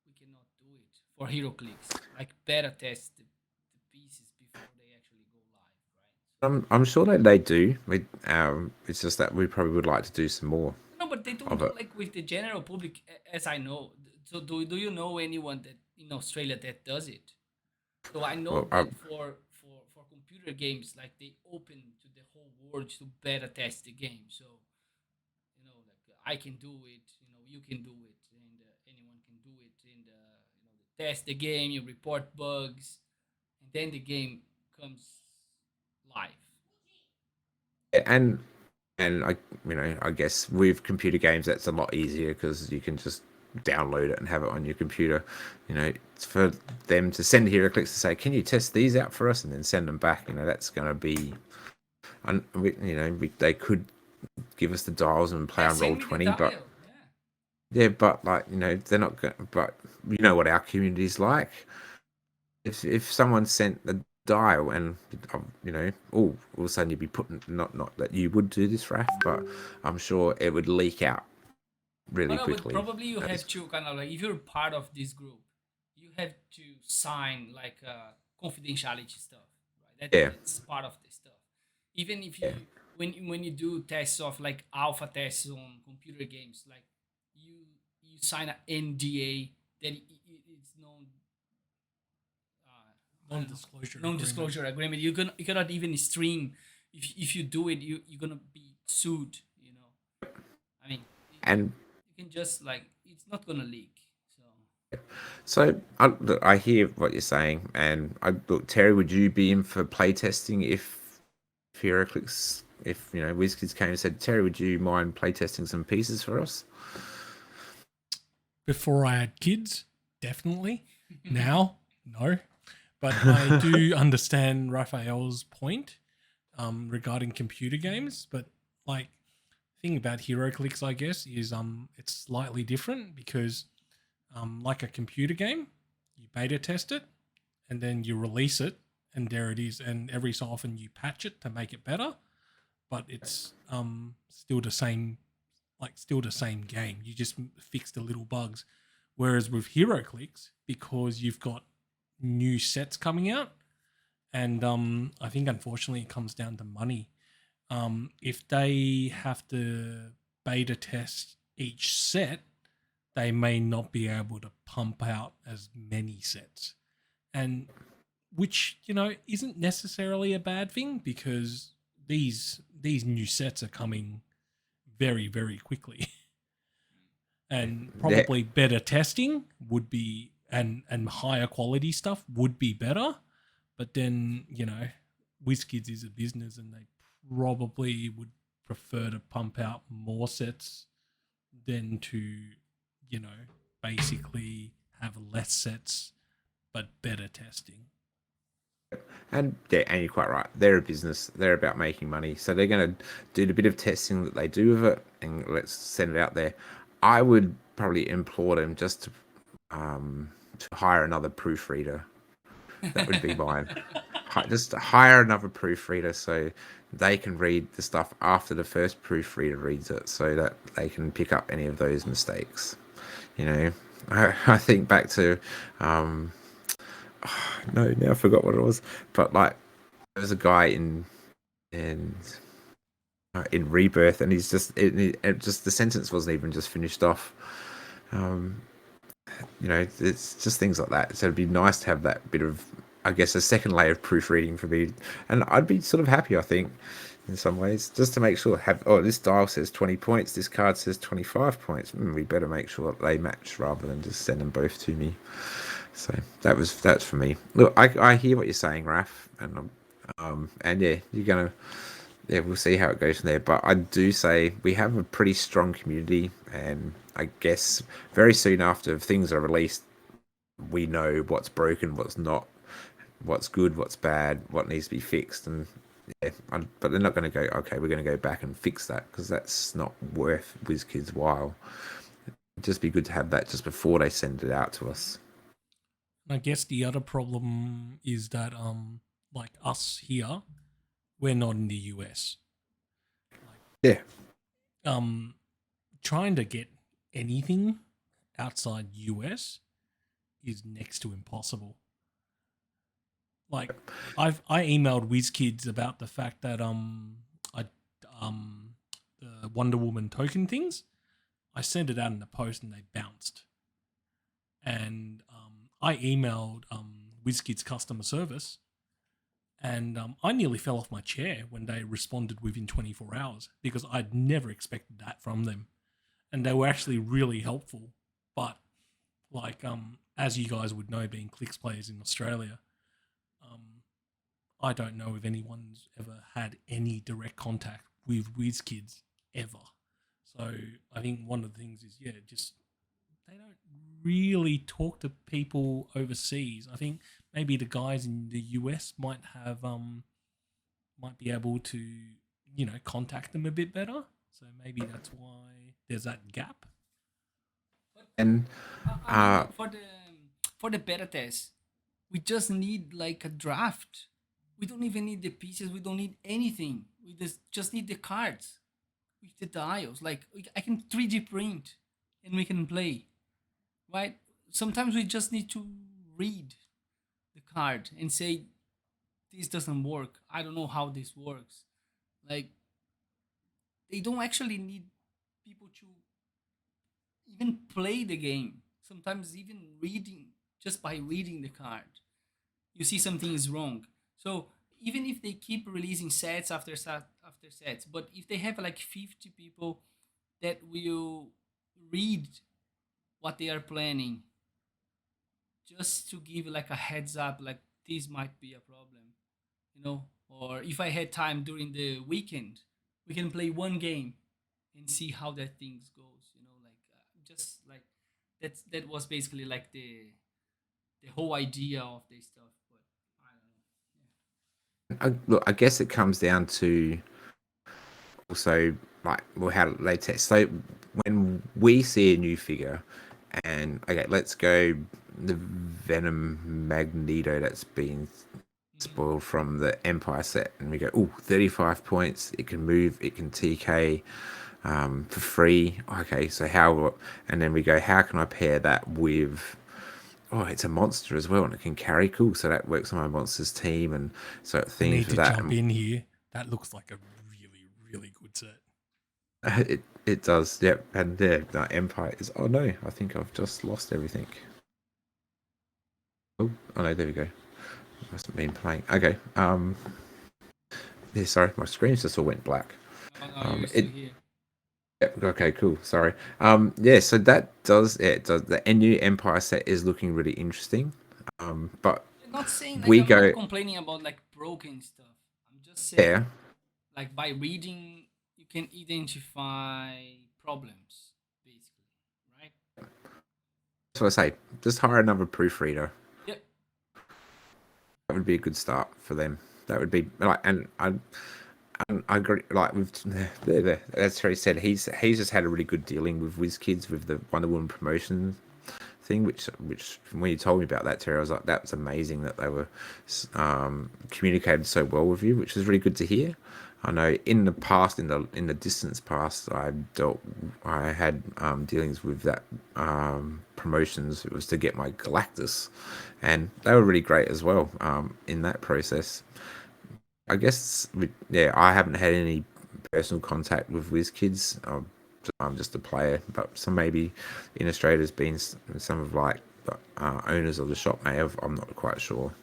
[SPEAKER 2] we cannot do it for heroclix, like beta test the pieces before they actually go live, right?
[SPEAKER 1] I'm sure that they do. It's just that we probably would like to do some more
[SPEAKER 2] No, but they don't
[SPEAKER 1] of
[SPEAKER 2] do
[SPEAKER 1] it.
[SPEAKER 2] like with the general public, as I know. So do you know anyone that in Australia that does it? So I know
[SPEAKER 1] Well,
[SPEAKER 2] that for computer games, like they open to the whole world to beta test the game. So like I can do it, you can do it, and anyone can do it, and they test the game, you report bugs, and then the game comes live.
[SPEAKER 1] and I guess with computer games that's a lot easier because you can just download it and have it on your computer. It's for them to send heroclix to say, can you test these out for us, and then send them back. That's going to be, they could give us the dials and play
[SPEAKER 2] Yeah,
[SPEAKER 1] on
[SPEAKER 2] send
[SPEAKER 1] roll
[SPEAKER 2] me the
[SPEAKER 1] 20, but
[SPEAKER 2] dial. Yeah.
[SPEAKER 1] yeah, but like they're not going. But you know what our community's like. If someone sent the dial and all of a sudden you'd be putting, not that you would do this, Raf, but I'm sure it would leak out
[SPEAKER 2] Oh
[SPEAKER 1] really
[SPEAKER 2] no, but
[SPEAKER 1] quickly.
[SPEAKER 2] probably you have to kind of like if you're part of this group, you have to sign like confidentiality stuff, right?
[SPEAKER 1] Yeah,
[SPEAKER 2] That's part of the stuff. Even if
[SPEAKER 1] yeah,
[SPEAKER 2] when you do tests of like alpha tests on computer games, like you sign an NDA that it's known I don't know,
[SPEAKER 3] Non-disclosure agreement.
[SPEAKER 2] non-disclosure agreement. You cannot even stream if you do it. You're gonna be sued. I mean,
[SPEAKER 1] and
[SPEAKER 2] you can just like it's not gonna leak. So
[SPEAKER 1] so I hear what you're saying, and look, Terry, would you be in for playtesting if heroclix, if WizKids came and said, Terry, would you mind playtesting some pieces for us?
[SPEAKER 3] Before I had kids, definitely. Now, no. But I do understand Raphael's point regarding computer games. But like, the thing about HeroClix, I guess, is it's slightly different because like a computer game, you beta test it and then you release it, and there it is. And every so often you patch it to make it better, but it's still the same, still the same game. You just fix the little bugs. Whereas with HeroClix, because you've got new sets coming out, and I think unfortunately it comes down to money. If they have to beta test each set, they may not be able to pump out as many sets, and which isn't necessarily a bad thing because these new sets are coming very, very quickly. And probably better testing would be, and higher quality stuff would be better. But then WizKids is a business, and they probably would prefer to pump out more sets than to basically have less sets but better testing.
[SPEAKER 1] And you're quite right. They're a business. They're about making money, so they're going to do the bit of testing that they do with it, and let's send it out there. I would probably implore them just to hire another proofreader. That would be mine. Just hire another proofreader so they can read the stuff after the first proofreader reads it, so that they can pick up any of those mistakes. You know, I think back to no, now I forgot what it was, but like there was a guy in Rebirth, and he's just just the sentence wasn't even just finished off. You know, it's just things like that. So it'd be nice to have that bit of, I guess, a second layer of proofreading for me, and I'd be sort of happy, I think, in some ways, just to make sure. This dial says 20 points, this card says 25 points. We better make sure that they match rather than just send them both to me. So that's for me. Look, I hear what you're saying, Raf, and yeah, we'll see how it goes from there. But I do say we have a pretty strong community, and I guess very soon after things are released, we know what's broken, what's not, what's good, what's bad, what needs to be fixed, and but they're not going to go, okay, we're going to go back and fix that, because that's not worth WizKids' while. It'd just be good to have that just before they send it out to us.
[SPEAKER 3] I guess the other problem is that like us here, we're not in the US.
[SPEAKER 1] Yeah.
[SPEAKER 3] Trying to get anything outside US is next to impossible. Like I emailed WizKids about the fact that the Wonder Woman token things, I sent it out in the post and they bounced. And I emailed WizKids customer service, and I nearly fell off my chair when they responded within 24 hours, because I'd never expected that from them. And they were actually really helpful. But like as you guys would know, being Clix players in Australia, I don't know if anyone's ever had any direct contact with WizKids ever. So I think one of the things is, just they don't really talk to people overseas. I think maybe the guys in the US might be able to, contact them a bit better. So maybe that's why there's that gap.
[SPEAKER 1] And
[SPEAKER 2] I mean, for the beta test, we just need like a draft. We don't even need the pieces. We don't need anything. We just need the cards with the dials. Like I can 3D print, and we can play. Right? Sometimes we just need to read the card and say, this doesn't work. I don't know how this works. Like, they don't actually need people to even play the game. Sometimes even just by reading the card, you see something is wrong. So even if they keep releasing sets after sets, but if they have like 50 people that will read what they are planning, just to give like a heads up, like this might be a problem, or if I had time during the weekend, we can play one game and see how that things goes, like just like that was basically like the whole idea of this stuff. But I don't know.
[SPEAKER 1] look, I guess it comes down to also like, well, how they test. So when we see a new figure, and okay, let's go the Venom Magneto that's been spoiled from the Empire set, and we go, 35 points, it can move, it can TK for free. Okay, so and then we go, how can I pair that with, it's a monster as well, and it can carry, cool, so that works on my monsters team, and so
[SPEAKER 3] I
[SPEAKER 1] things
[SPEAKER 3] need
[SPEAKER 1] for
[SPEAKER 3] to
[SPEAKER 1] that.
[SPEAKER 3] jump in here. That looks like a really, really good set.
[SPEAKER 1] It does, yep. And that Empire is, oh no, I think I've just lost everything. Oh no, there we go. Must have been playing. Okay. Yeah, sorry, my screen just all went black.
[SPEAKER 2] No, you're still here.
[SPEAKER 1] Yep, okay, cool. Sorry. Yeah, so that does it. Does the new Empire set is looking really interesting. But
[SPEAKER 2] I'm not saying like
[SPEAKER 1] we
[SPEAKER 2] I'm
[SPEAKER 1] go,
[SPEAKER 2] not complaining about like broken stuff. I'm just saying,
[SPEAKER 1] yeah,
[SPEAKER 2] like by reading you can identify problems, basically, right?
[SPEAKER 1] that's what I say. Just hire another proofreader.
[SPEAKER 2] Yep.
[SPEAKER 1] That would be a good start for them. That would be like, and And I agree. Like with that's Terry said, he's just had a really good dealing with WizKids with the Wonder Woman promotion thing. Which when you told me about that, Terry, I was like, that was amazing that they were communicated so well with you, which is really good to hear. I know in the past, in the distance past, I had dealings with that promotions. It was to get my Galactus, and they were really great as well in that process. I guess, yeah, I haven't had any personal contact with WizKids. I'm just a player, but some maybe in Australia has been some of like owners of the shop may have. I'm not quite sure,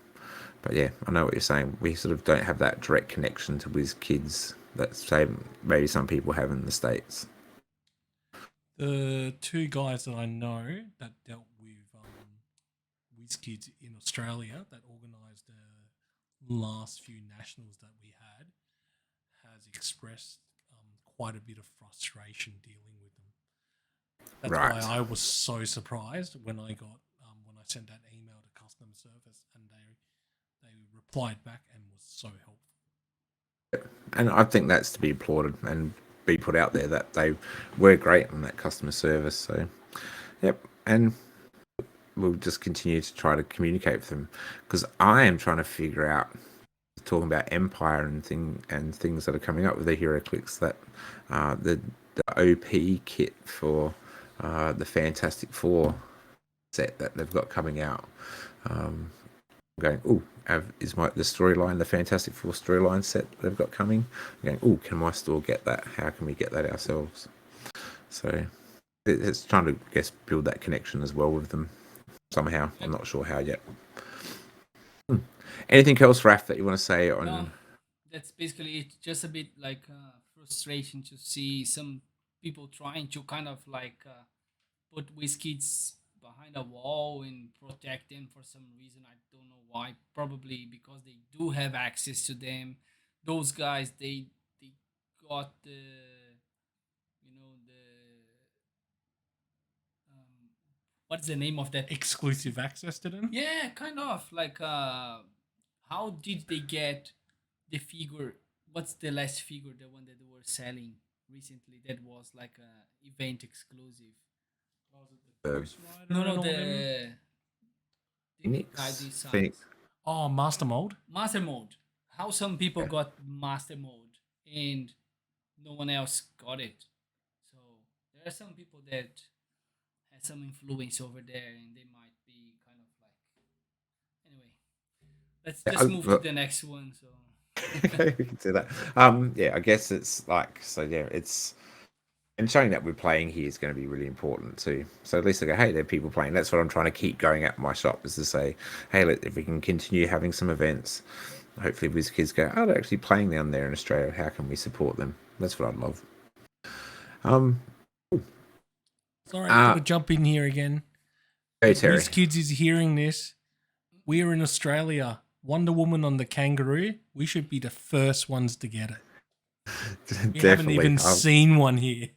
[SPEAKER 1] but yeah, I know what you're saying. We sort of don't have that direct connection to WizKids that say maybe some people have in the States.
[SPEAKER 3] The two guys that I know that dealt with WizKids in Australia that organised the last few nationals that we had has expressed quite a bit of frustration dealing with them. That's
[SPEAKER 1] Right.
[SPEAKER 3] why I was so surprised when I got when I sent that email to customer service and they replied back and was so helpful.
[SPEAKER 1] And I think that's to be applauded and be put out there that they were great on that customer service. So, yep. And we'll just continue to try to communicate with them because I am trying to figure out, talking about Empire and things that are coming up with the heroclix, that the OP kit for the Fantastic Four set that they've got coming out. Going, oh, is the storyline, the Fantastic Four storyline set they've got coming? I'm going, oh, can my store get that? How can we get that ourselves? So it's trying to, I guess, build that connection as well with them somehow. I'm not sure how yet. Anything else, Raf, that you want to say on?
[SPEAKER 2] No, that's basically it. Just a bit like frustration to see some people trying to kind of like put WizKids behind a wall and protect them for some reason. I don't know why. Probably because they do have access to them. Those guys, they got the what's the name of that?
[SPEAKER 3] Exclusive access to them?
[SPEAKER 2] Yeah, kind of like how did they get the figure? What's the last figure, the one that they were selling recently that was like a event exclusive?
[SPEAKER 3] Was it the Ghost Rider?
[SPEAKER 2] No,
[SPEAKER 3] and
[SPEAKER 2] no,
[SPEAKER 3] all them?
[SPEAKER 2] the guy this
[SPEAKER 1] Phoenix.
[SPEAKER 2] size.
[SPEAKER 3] Oh, Master Mold?
[SPEAKER 2] Master mode. How some people got master mode and no one else got it. So there are some people that has some influence over there and they might be kind of like anyway. Let's just move to the next one. So
[SPEAKER 1] we can do that. Yeah, I guess it's like, so yeah, it's, and showing that we're playing here is going to be really important too. So at least I go, hey, there are people playing. That's what I'm trying to keep going at my shop, is to say, hey, if we can continue having some events, hopefully WizKids go, oh, they're actually playing down there in Australia. How can we support them? That's what I'd love.
[SPEAKER 3] Sorry, I've got to jump in here again.
[SPEAKER 1] Hey, Terry.
[SPEAKER 3] WizKids is hearing this. We are in Australia. Wonder Woman on the kangaroo. We should be the first ones to get it. We haven't even seen one here.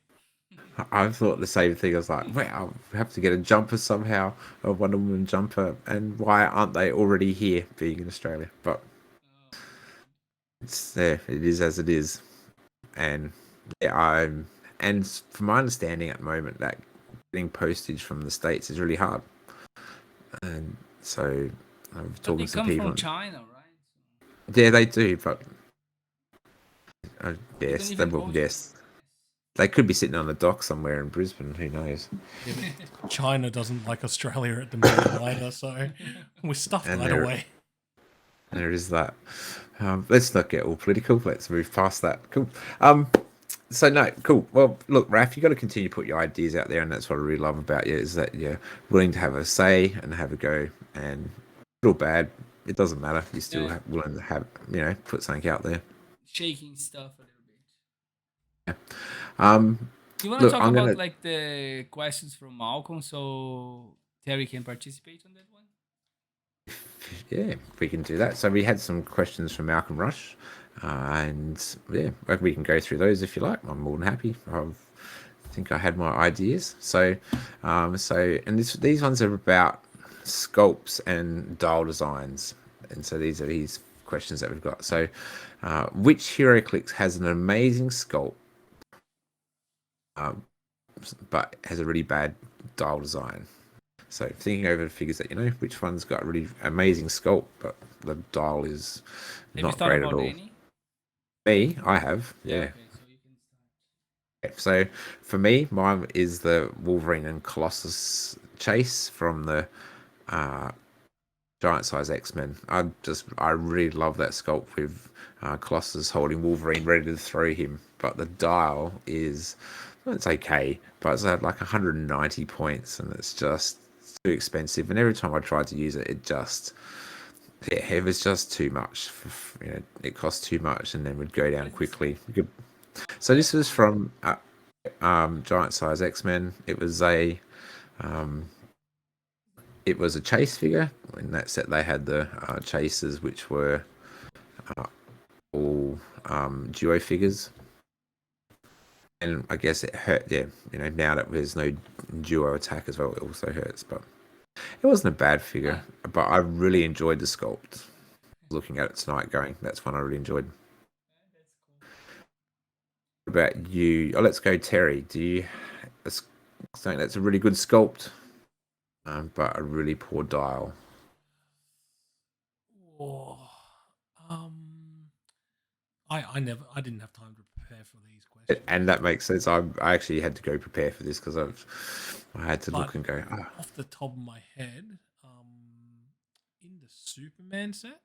[SPEAKER 1] I thought the same thing. I was like, wow, we have to get a jumper somehow, a Wonder Woman jumper, and why aren't they already here, being in Australia? But it's there. It is as it is, and yeah, and from my understanding at the moment, that getting postage from the States is really hard, and so I'm talking to people.
[SPEAKER 2] From China, right?
[SPEAKER 1] Yeah, they do, but yes, they will. Yes. They could be sitting on the dock somewhere in Brisbane. Who knows?
[SPEAKER 3] China doesn't like Australia at the moment either, so we're stuffed right away.
[SPEAKER 1] There is that. Let's not get all political. Let's move past that. Cool. So no, cool. Well, look, Raf, you got to continue to put your ideas out there, and that's what I really love about you, is that you're willing to have a say and have a go, and good or bad, it doesn't matter. You're still willing to have, put something out there.
[SPEAKER 2] Shaking stuff a little bit.
[SPEAKER 1] Yeah.
[SPEAKER 2] You want to talk about like the questions from Malcolm, so Terry can participate on that one?
[SPEAKER 1] Yeah, we can do that. So we had some questions from Malcolm Rush, and yeah, we can go through those if you like. I'm more than happy. I think I had my ideas. So, and these ones are about sculpts and dial designs, and so these are his questions that we've got. So, which heroclix has an amazing sculpt, but has a really bad dial design? So, thinking over the figures that you know, which one's got a really amazing sculpt, but the dial is
[SPEAKER 2] Have you
[SPEAKER 1] not
[SPEAKER 2] thought
[SPEAKER 1] great at
[SPEAKER 2] about
[SPEAKER 1] all?
[SPEAKER 2] any?
[SPEAKER 1] Me, I have, yeah.
[SPEAKER 2] Okay, so you can start.
[SPEAKER 1] So for me, mine is the Wolverine and Colossus chase from the Giant Size X-Men. I really love that sculpt with Colossus holding Wolverine ready to throw him. But the dial is, well, it's okay, but it's at like 190 points, and it's just too expensive. And every time I tried to use it, it was just too much. It cost too much, and then would go down quickly. So this was from Giant Size X-Men. It was a chase figure. In that set, they had the chases, which were all duo figures. And I guess it hurt. Yeah, now that there's no duo attack as well, it also hurts. But it wasn't a bad figure. But I really enjoyed the sculpt. Looking at it tonight, that's one I really enjoyed. What about you? Oh, let's go, Terry. Do you think that's a really good sculpt, but a really poor dial?
[SPEAKER 3] Oh, I didn't have time to prepare for these questions.
[SPEAKER 1] And that makes sense. I actually had to go prepare for this because I had to look
[SPEAKER 3] But
[SPEAKER 1] and go.
[SPEAKER 3] off the top of my head, in the Superman set,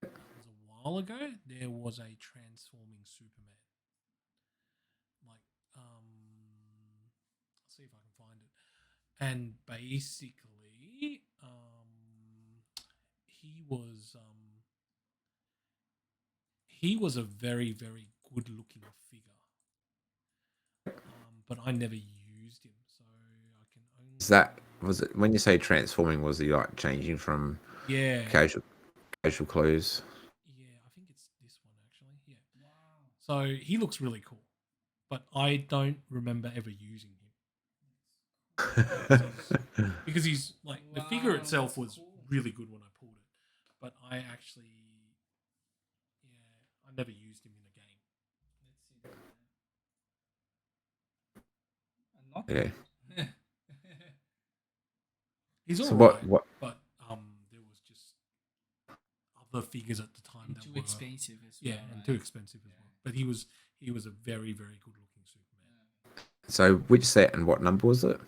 [SPEAKER 3] it was a while ago, there was a transforming Superman. Like, I'll see if I can find it. And basically, he was a very, very good looking figure. But I never used him, so I can only.
[SPEAKER 1] Was it when you say transforming? Was he like changing from casual clothes?
[SPEAKER 3] Yeah, I think it's this one actually. Yeah. Wow. So he looks really cool, but I don't remember ever using him because he's like the figure itself was really good when I pulled it, but I actually, I never used him in a game.
[SPEAKER 2] Let's see.
[SPEAKER 1] Okay.
[SPEAKER 3] He's all
[SPEAKER 1] So
[SPEAKER 3] right,
[SPEAKER 1] what?
[SPEAKER 3] but there was just other figures at the time that
[SPEAKER 2] too
[SPEAKER 3] were
[SPEAKER 2] expensive as well.
[SPEAKER 3] Yeah, and too expensive as well. But he was a very, very good looking Superman.
[SPEAKER 1] So which set and what number was it?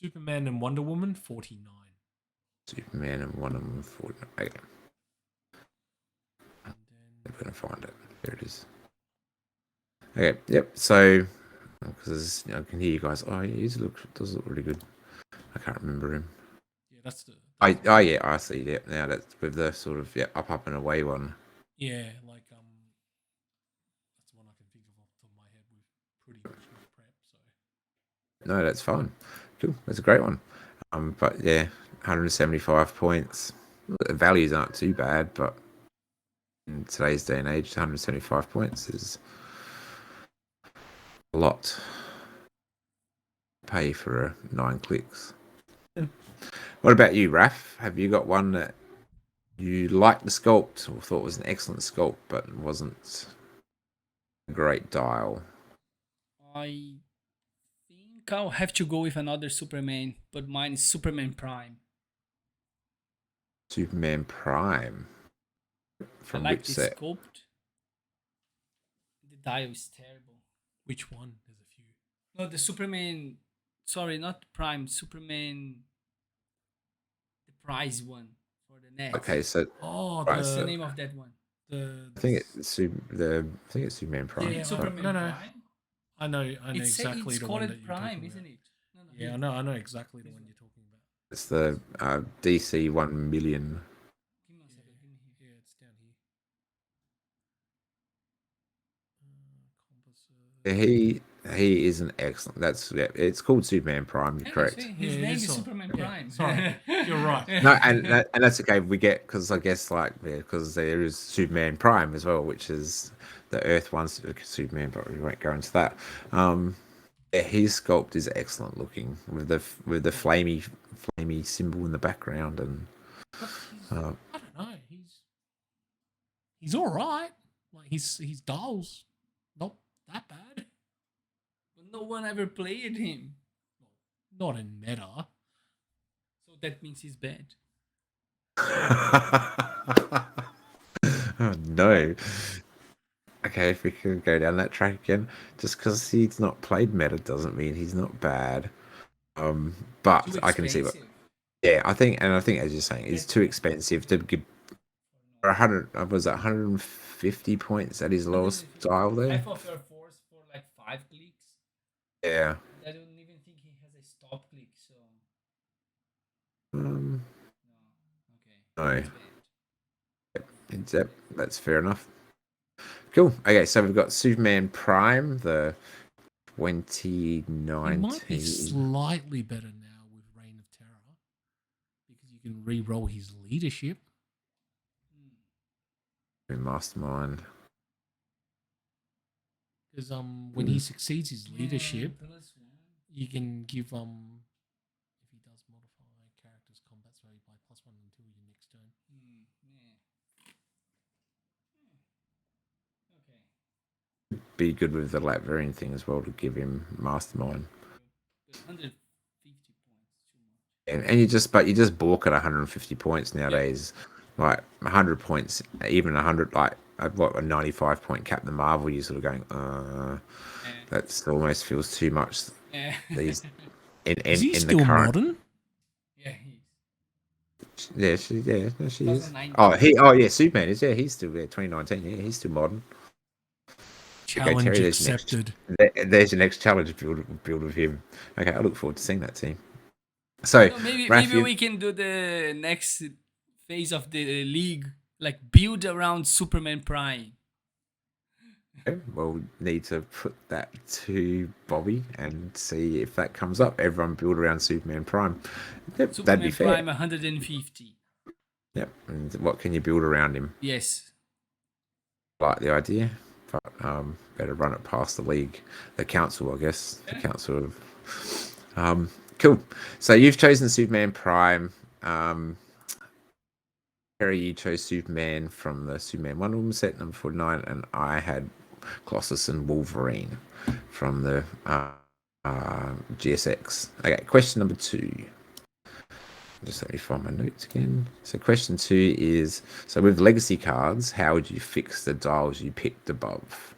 [SPEAKER 3] Superman and Wonder Woman 49.
[SPEAKER 1] Superman and Wonder Woman 49. Okay.
[SPEAKER 3] And
[SPEAKER 1] I'm gonna find it. There it is. Okay. Yep. So because I can hear you guys. Oh, he does look really good. I can't remember him.
[SPEAKER 3] Yeah, that's the.
[SPEAKER 1] Yeah, I see. Yeah, now that's with the sort of up and away one.
[SPEAKER 3] Yeah, like that's the one I can think of off the top of my head with pretty much no prep. So.
[SPEAKER 1] No, that's fine. Cool. That's a great one. But yeah, 175 points. The values aren't too bad, but in today's day and age, 175 points is a lot to pay for 9 clicks. What about you, Raf? Have you got one that you liked the sculpt or thought was an excellent sculpt, but wasn't a great dial?
[SPEAKER 2] I think I'll have to go with another Superman, but mine is Superman Prime.
[SPEAKER 1] Superman Prime. From
[SPEAKER 2] I like
[SPEAKER 1] which
[SPEAKER 2] the
[SPEAKER 1] set?
[SPEAKER 2] sculpt. The dial is terrible.
[SPEAKER 3] Which one? There's a few.
[SPEAKER 2] No, the Superman. Sorry, not Prime. Superman. The prize one for the net.
[SPEAKER 1] Okay, so
[SPEAKER 3] Right,
[SPEAKER 2] What's the name of that one?
[SPEAKER 1] I think it's Superman Prime.
[SPEAKER 3] Yeah,
[SPEAKER 2] Superman
[SPEAKER 3] no.
[SPEAKER 2] Prime.
[SPEAKER 3] I know exactly
[SPEAKER 2] it's
[SPEAKER 3] the
[SPEAKER 2] called
[SPEAKER 3] one that you're
[SPEAKER 2] Prime,
[SPEAKER 3] talking
[SPEAKER 2] isn't
[SPEAKER 3] about.
[SPEAKER 2] it? No,
[SPEAKER 3] Yeah, I know exactly the one you're talking about.
[SPEAKER 1] It's the DC 1 million.
[SPEAKER 2] Give me a second. Give me here.
[SPEAKER 3] Yeah, it's down here.
[SPEAKER 1] He is an excellent. It's called Superman Prime. You're correct.
[SPEAKER 2] His name is Superman Prime.
[SPEAKER 3] Sorry, you're right.
[SPEAKER 1] No, and that's okay. We get because I guess because there is Superman Prime as well, which is the Earth one Superman, but we won't go into that. His sculpt is excellent looking with the flamey symbol in the background, and
[SPEAKER 3] I don't know. he's all right. Like his dial's not that bad.
[SPEAKER 2] But no one ever played him.
[SPEAKER 3] Not in meta.
[SPEAKER 2] So that means he's bad.
[SPEAKER 1] Oh no. Okay, if we can go down that track again, just because he's not played meta doesn't mean he's not bad. But
[SPEAKER 2] Too
[SPEAKER 1] I can see what.
[SPEAKER 2] expensive.
[SPEAKER 1] Yeah, I think as you're saying, it's too expensive to give. For 100, was that 150 points at his lowest
[SPEAKER 2] 150.
[SPEAKER 1] style there?
[SPEAKER 2] Half of your force for like 5 clicks.
[SPEAKER 1] Yeah.
[SPEAKER 2] And I don't even think he has a stop click, so
[SPEAKER 1] No.
[SPEAKER 2] no. Okay. That's bad.
[SPEAKER 1] Yep, that's fair enough. Cool. Okay, so we've got Superman Prime, the 2019.
[SPEAKER 3] He might be slightly better now with Reign of Terror because you can re-roll his leadership.
[SPEAKER 1] Mastermind.
[SPEAKER 3] Because when he succeeds his leadership, you can give if he does modify characters combat value by +1 until your next turn.
[SPEAKER 2] Okay.
[SPEAKER 1] Be good with the Latverian thing as well to give him Mastermind.
[SPEAKER 2] 150 points too much.
[SPEAKER 1] And you just balk at 150 points nowadays. Yep. Like 100 points, even 100, like what a 95 point Captain Marvel. You're sort of going, that almost feels too much.
[SPEAKER 2] Yeah.
[SPEAKER 1] These
[SPEAKER 3] Is he
[SPEAKER 1] in
[SPEAKER 3] still
[SPEAKER 1] the current.
[SPEAKER 3] modern?
[SPEAKER 2] Yeah, he's.
[SPEAKER 1] Yeah, she is.
[SPEAKER 2] 2019.
[SPEAKER 1] Yeah, Superman is. Yeah, he's still there. 2019. Yeah, he's still modern.
[SPEAKER 3] Challenge
[SPEAKER 1] okay, Terry,
[SPEAKER 3] accepted.
[SPEAKER 1] There's your next challenge build of him. Okay, I look forward to seeing that team. So
[SPEAKER 2] maybe we can do the next phase of the league, like build around Superman Prime.
[SPEAKER 1] Okay, well, we need to put that to Bobby and see if that comes up. Everyone build around Superman Prime. Yep,
[SPEAKER 2] Superman
[SPEAKER 1] that'd be fair.
[SPEAKER 2] Prime 150.
[SPEAKER 1] Yep, and what can you build around him?
[SPEAKER 2] Yes.
[SPEAKER 1] Like the idea, but better run it past the league, the council, I guess. The council of. Cool. So you've chosen Superman Prime. Harry, you chose Superman from the Superman Wonder Woman set, number 49, and I had Colossus and Wolverine from the GSX. Okay, question number 2. Just let me find my notes again. So question 2 is, so with legacy cards, how would you fix the dials you picked above?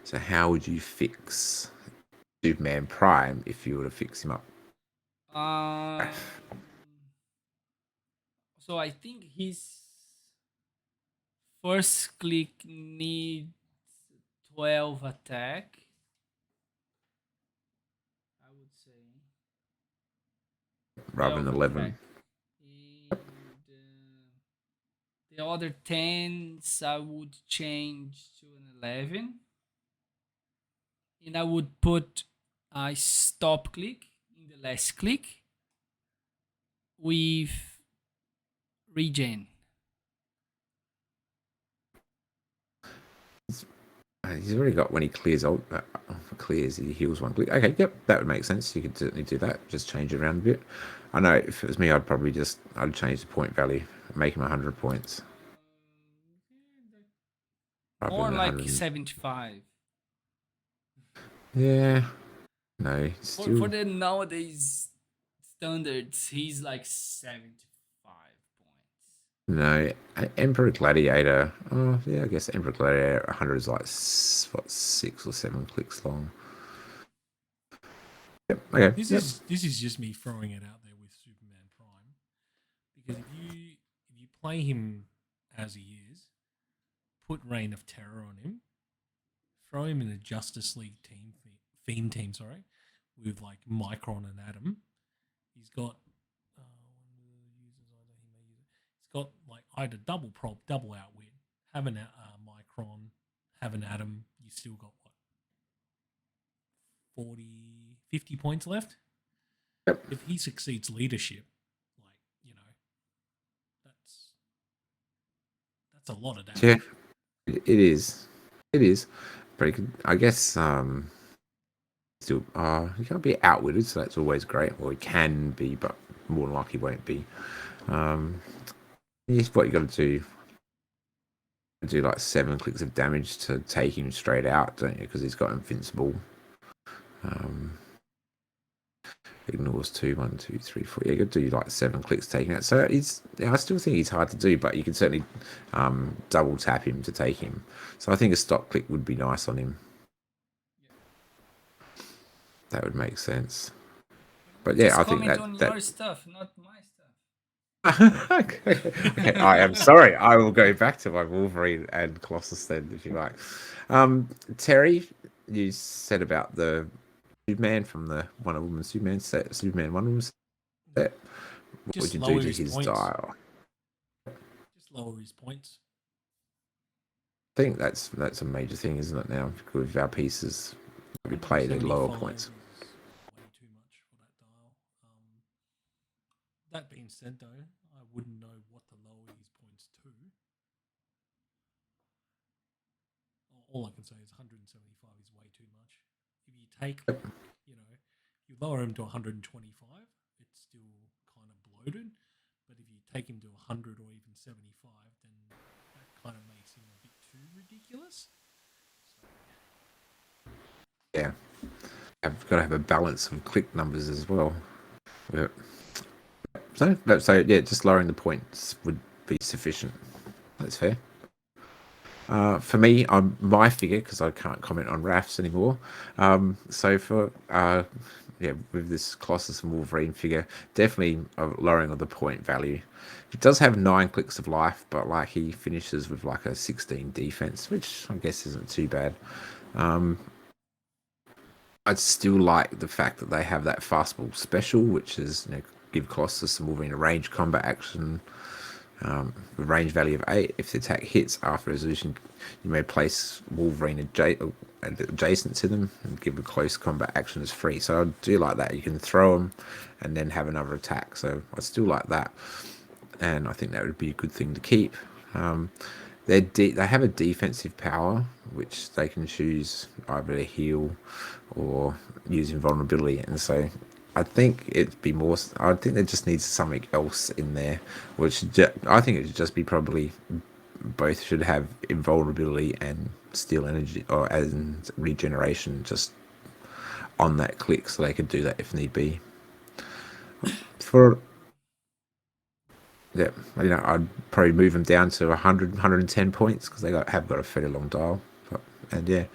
[SPEAKER 1] So how would you fix Superman Prime if you were to fix him up?
[SPEAKER 2] So I think his first click needs 12 attack. I would say.
[SPEAKER 1] Rather than 11.
[SPEAKER 2] And, the other 10s I would change to an 11. And I would put a stop click in the last click with regen.
[SPEAKER 1] He's already got when he clears he heals one click. Okay, yep, that would make sense. You could certainly do that. Just change it around a bit. I know if it was me, I'd change the point value, make him 100 points.
[SPEAKER 2] More like 75.
[SPEAKER 1] Yeah. No.
[SPEAKER 2] For the nowadays standards, he's like 75 points.
[SPEAKER 1] No. Emperor Gladiator. Oh, yeah, I guess Emperor Gladiator 100 is like, 6 or 7 clicks long. Yep. Okay.
[SPEAKER 3] This is just me throwing it out there with Superman Prime. Because if you play him as he is, put Reign of Terror on him, throw him in a Justice League theme team, with like Micron and Atom. He's got he's got like either double prop, double outwit, have an Micron, have an Atom. You still got what, 40, 50 points left.
[SPEAKER 1] Yep.
[SPEAKER 3] If he succeeds leadership, that's a lot of damage.
[SPEAKER 1] Yeah, it is. It is. But I guess still he can't be outwitted, so that's always great. Or he can be, but more than likely won't be. Yes, what you got to do. do like 7 clicks of damage to take him straight out, don't you? Because he's got invincible. Ignores 2, 1, 2, 3, 4. Yeah, you could do like 7 clicks taking it. So I still think he's hard to do, but you can certainly double tap him to take him. So I think a stop click would be nice on him. That would make sense. But yeah,
[SPEAKER 2] Just
[SPEAKER 1] I think
[SPEAKER 2] comment on
[SPEAKER 1] that
[SPEAKER 2] your stuff, not my stuff.
[SPEAKER 1] okay, I am sorry. I will go back to my Wolverine and Colossus then, if you like. Terry, you said about the Superman from the Wonder Woman Superman set, Superman Wonder Woman set. What
[SPEAKER 3] Just
[SPEAKER 1] would you
[SPEAKER 3] lower
[SPEAKER 1] do to
[SPEAKER 3] his
[SPEAKER 1] his
[SPEAKER 3] points.
[SPEAKER 1] dial?
[SPEAKER 3] Just lower his points.
[SPEAKER 1] I think that's a major thing, isn't it? Now, with our pieces, we play at lower
[SPEAKER 3] 175
[SPEAKER 1] points.
[SPEAKER 3] is way too much for that dial. That being said, though, I wouldn't know what to lower his points to. All I can say is 175 is way too much. If you take, you lower him to 125, it's still kind of bloated. But if you take him to 100 or even 75, then that kind of makes him a bit too ridiculous. So,
[SPEAKER 1] Yeah, I've got to have a balance of click numbers as well. Yeah. So yeah, just lowering the points would be sufficient. That's fair. For me, on my figure, because I can't comment on Raf's anymore. So for with this Colossus and Wolverine figure, definitely a lowering of the point value. He does have 9 clicks of life, but like he finishes with like a 16 defense, which I guess isn't too bad. I'd still like the fact that they have that fastball special, which is give Colossus and Wolverine a range combat action. Range value of 8. If the attack hits after resolution, you may place Wolverine adjacent to them and give a close combat action as free. So I do like that. You can throw them and then have another attack. So I still like that, and I think that would be a good thing to keep. They have a defensive power which they can choose either to heal or use invulnerability, and so I think it'd be more. I think there just needs something else in there, which I think it should just be probably both should have invulnerability and steal energy or and regeneration just on that click, so they could do that if need be. I'd probably move them down to 100, 110 points because they have got a fairly long dial, and yeah.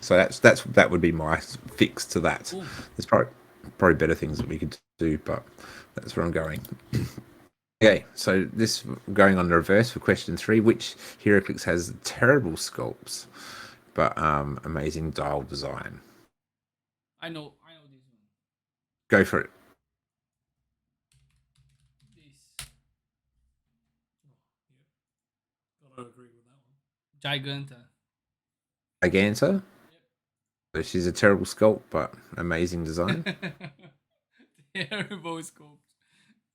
[SPEAKER 1] So that would be my fix to that.
[SPEAKER 2] Ooh.
[SPEAKER 1] There's probably better things that we could do, but that's where I'm going. Okay, so this going on the reverse for question 3. Which heroclix has terrible sculpts, but amazing dial design?
[SPEAKER 2] I know this one.
[SPEAKER 1] Go for it.
[SPEAKER 2] This
[SPEAKER 3] gotta agree with that one.
[SPEAKER 2] Giganta.
[SPEAKER 1] Giganta. So she's a terrible sculpt, but amazing design.
[SPEAKER 2] Terrible sculpt.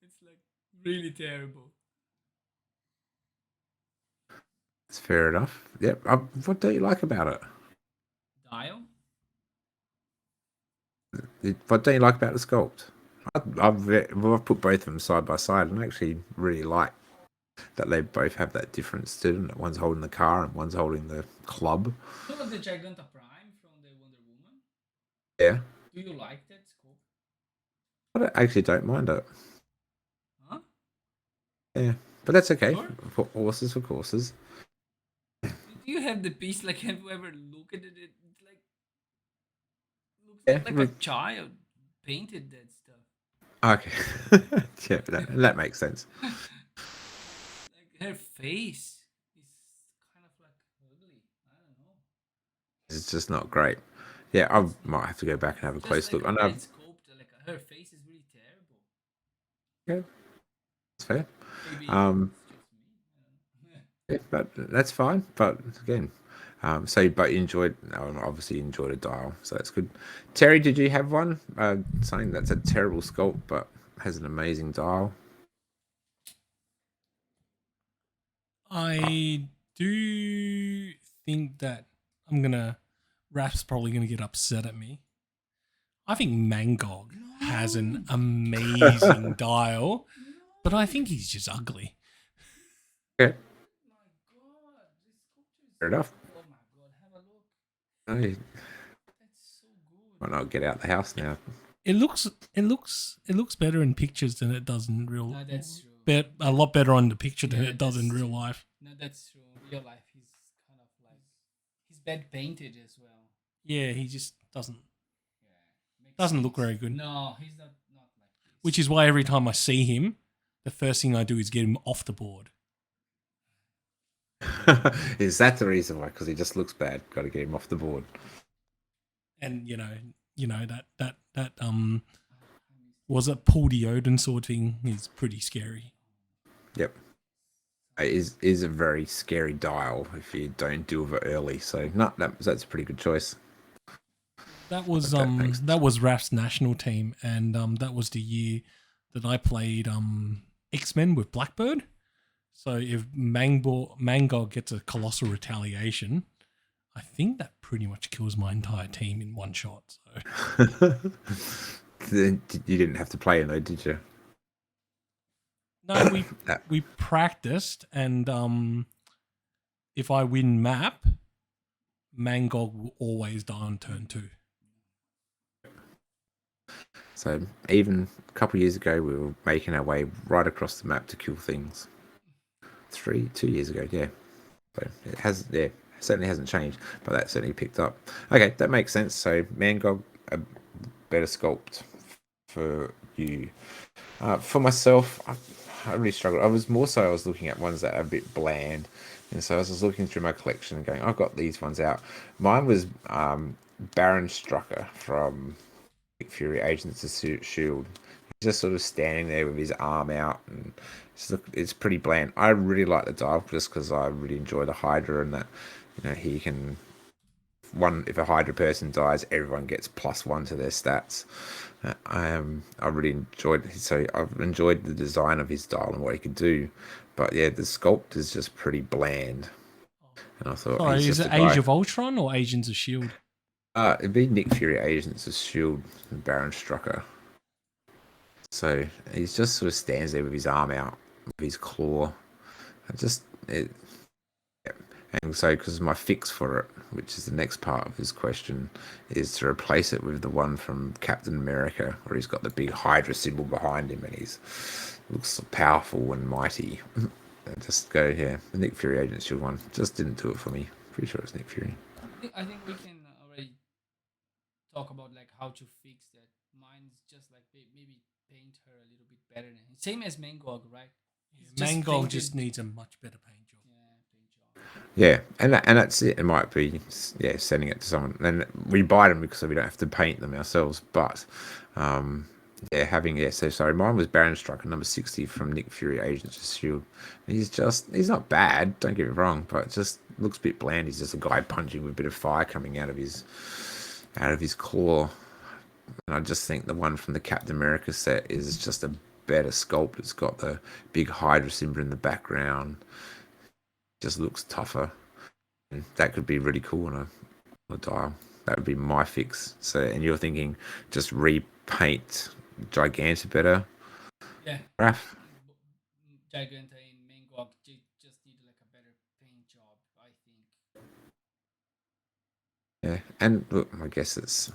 [SPEAKER 2] It's like really terrible.
[SPEAKER 1] That's fair enough. Yep. What don't you like about it?
[SPEAKER 2] Dial?
[SPEAKER 1] What don't you like about the sculpt? I've put both of them side by side and I actually really like that they both have that difference to them. That one's holding the car and one's holding the club.
[SPEAKER 2] You know the Giganta Prime from the Wonder Woman?
[SPEAKER 1] Yeah.
[SPEAKER 2] Do you like that sculpt?
[SPEAKER 1] I actually don't mind it.
[SPEAKER 2] Huh?
[SPEAKER 1] Yeah. But that's okay.
[SPEAKER 2] Sure.
[SPEAKER 1] For horses, for courses.
[SPEAKER 2] Do you have the piece? Like, have you ever looked at it? It's like looks like a child painted that stuff.
[SPEAKER 1] Okay. Yeah, that makes sense.
[SPEAKER 2] Like her face is kind of like ugly. I don't know.
[SPEAKER 1] It's just not great. Yeah, I might have to go back and have a close look. I know.
[SPEAKER 2] Sculpt, like her face is really terrible.
[SPEAKER 1] Yeah, that's fair.
[SPEAKER 2] Maybe it's just me.
[SPEAKER 1] Yeah, but that's fine. But again, but you enjoyed, obviously you enjoyed a dial, so that's good. Terry, did you have one? Something that's a terrible sculpt but has an amazing dial.
[SPEAKER 3] I do think that Rap's probably gonna get upset at me. I think Mangog has an amazing dial, but I think he's just ugly.
[SPEAKER 1] Okay,
[SPEAKER 2] My God, this sculpture is.
[SPEAKER 1] fair enough.
[SPEAKER 2] Oh my God, have a look.
[SPEAKER 1] I
[SPEAKER 2] That's so
[SPEAKER 1] might
[SPEAKER 2] good.
[SPEAKER 1] not get out the house now.
[SPEAKER 3] It looks better in pictures than it does in real.
[SPEAKER 2] No, that's true.
[SPEAKER 3] A lot better on the picture than
[SPEAKER 2] Yeah,
[SPEAKER 3] it does in
[SPEAKER 2] that's
[SPEAKER 3] real
[SPEAKER 2] true.
[SPEAKER 3] life.
[SPEAKER 2] No, that's true. Real life, he's kind of like he's bad painted as well.
[SPEAKER 3] Yeah, he just doesn't
[SPEAKER 2] Yeah,
[SPEAKER 3] doesn't look very good.
[SPEAKER 2] No, he's not like this.
[SPEAKER 3] Which is why every time I see him, the first thing I do is get him off the board.
[SPEAKER 1] Is that the reason why? Because he just looks bad. Got to get him off the board.
[SPEAKER 3] And that was a Paul Deoden sort of thing is pretty scary.
[SPEAKER 1] Yep. It is a very scary dial if you don't deal with it early. So no, that's a pretty good choice.
[SPEAKER 3] That was
[SPEAKER 1] Okay, thanks.
[SPEAKER 3] that was Raf's national team, and that was the year that I played X-Men with Blackbird. So if Mangog gets a colossal retaliation, I think that pretty much kills my entire team in one shot. So
[SPEAKER 1] You didn't have to play him though, did you?
[SPEAKER 3] no, we practiced, and if I win map, Mangog will always die on turn 2.
[SPEAKER 1] So even a couple of years ago, we were making our way right across the map to kill things. 2 years ago, yeah. So it certainly hasn't changed, but that certainly picked up. Okay, that makes sense. So Mangog, a better sculpt for you. For myself, I really struggled. I was looking at ones that are a bit bland, and so I was looking through my collection and going, I've got these ones out. Mine was Baron Strucker from Fury Agents of Shield. He's just sort of standing there with his arm out, and it's pretty bland. I really like the dial just because I really enjoy the Hydra, and that he can if a Hydra person dies, everyone gets +1 to their stats. I really enjoyed it. So I've enjoyed the design of his dial and what he could do, but yeah, the sculpt is just pretty bland. And I thought,
[SPEAKER 3] sorry, is it Age of Ultron or Agents of Shield?
[SPEAKER 1] It'd be Nick Fury Agents of Shield and Baron Strucker. So he just sort of stands there with his arm out, with his claw. And so, because my fix for it, which is the next part of his question, is to replace it with the one from Captain America, where he's got the big Hydra symbol behind him, and looks powerful and mighty. Just go here. The Nick Fury Agent Shield one just didn't do it for me. Pretty sure it's Nick Fury.
[SPEAKER 2] I think we can already talk about like how to fix that. Mine's just like maybe paint her a little bit better. Same as Mangog, right?
[SPEAKER 3] Mangog just needs a much better paint job.
[SPEAKER 1] Yeah, and that's it. It might be sending it to someone, and we buy them because we don't have to paint them ourselves. But sorry, mine was Baron Strucker number 60 from Nick Fury Agents of Shield. He's not bad, don't get me wrong, but it just looks a bit bland. He's just a guy punching with a bit of fire coming out of his claw. And I just think the one from the Captain America set is just a better sculpt. It's got the big Hydra symbol in the background. Just looks tougher, and that could be really cool on a dial. That would be my fix. So, and you're thinking just repaint Giganta better?
[SPEAKER 2] Yeah,
[SPEAKER 1] Raph?
[SPEAKER 2] Giganta and Mangog just need like a better paint job, I think.
[SPEAKER 1] Yeah, and look, I guess it's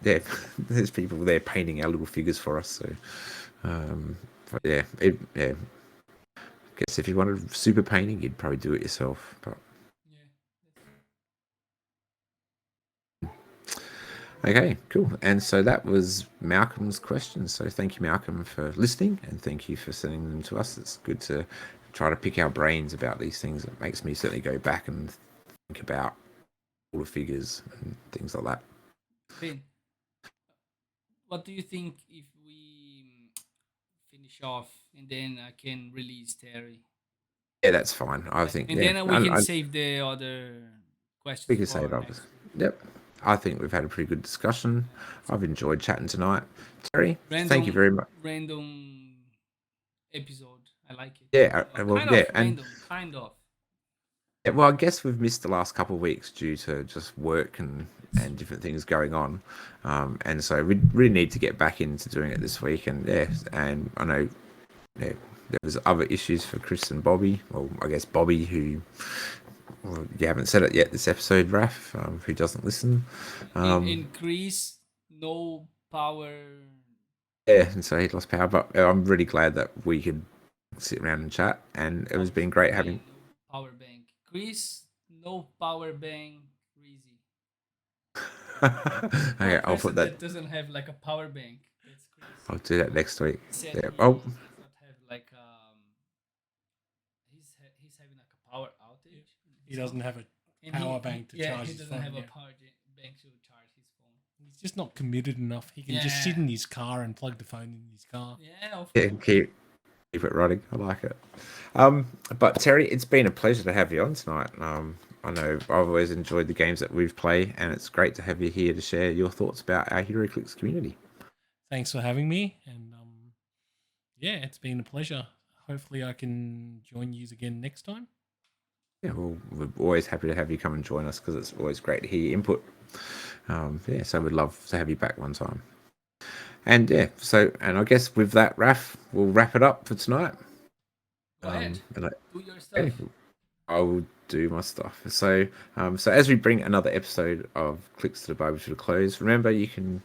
[SPEAKER 1] there's people there painting our little figures for us. So, but yeah. I guess if you wanted super painting, you'd probably do it yourself. But
[SPEAKER 2] yeah.
[SPEAKER 1] Okay, cool. And so that was Malcolm's question. So thank you, Malcolm, for listening, and thank you for sending them to us. It's good to try to pick our brains about these things. It makes me certainly go back and think about all the figures and things like that.
[SPEAKER 2] Ben, what do you think if we finish off and then I can release Terry?
[SPEAKER 1] Yeah, that's fine. I think.
[SPEAKER 2] And then we can save the other questions.
[SPEAKER 1] We can save others. Yep. I think we've had a pretty good discussion. I've enjoyed chatting tonight. Terry, thank you very much.
[SPEAKER 2] Random episode. I like it.
[SPEAKER 1] Yeah,
[SPEAKER 2] Kind of.
[SPEAKER 1] Yeah, well, I guess we've missed the last couple of weeks due to just work and different things going on, and so we really need to get back into doing it this week. And I know, there was other issues for Chris and Bobby. Well, I guess Bobby, who you haven't said it yet this episode, Raf, who doesn't listen.
[SPEAKER 2] Increase no power.
[SPEAKER 1] Yeah, and so he lost power. But I'm really glad that we could sit around and chat, and it has been great having.
[SPEAKER 2] No power bank. Chris, no power bank. Crazy.
[SPEAKER 1] Okay, I'll put that.
[SPEAKER 2] Doesn't have like a power bank. That's crazy.
[SPEAKER 1] I'll do that next week.
[SPEAKER 2] Yeah.
[SPEAKER 1] Oh.
[SPEAKER 2] Does not have like he's having like a power outage.
[SPEAKER 3] He doesn't have a power bank to charge his phone.
[SPEAKER 2] He doesn't have a power bank to charge his phone.
[SPEAKER 3] He's just not committed enough. He can just sit in his car and plug the phone in his car.
[SPEAKER 1] Yeah, keep it running. I like it. But Terry, it's been a pleasure to have you on tonight. I know I've always enjoyed the games that we've played, and it's great to have you here to share your thoughts about our heroclix community.
[SPEAKER 3] Thanks for having me, and yeah, it's been a pleasure. Hopefully, I can join you again next time.
[SPEAKER 1] Yeah, well, we're always happy to have you come and join us because it's always great to hear your input. Yeah, so we'd love to have you back one time. And yeah, and I guess with that, Raf, we'll wrap it up for tonight.
[SPEAKER 2] Go ahead. Do your stuff.
[SPEAKER 1] Okay, I will do my stuff. So as we bring another episode of Clix to the Barbie to a close, remember you can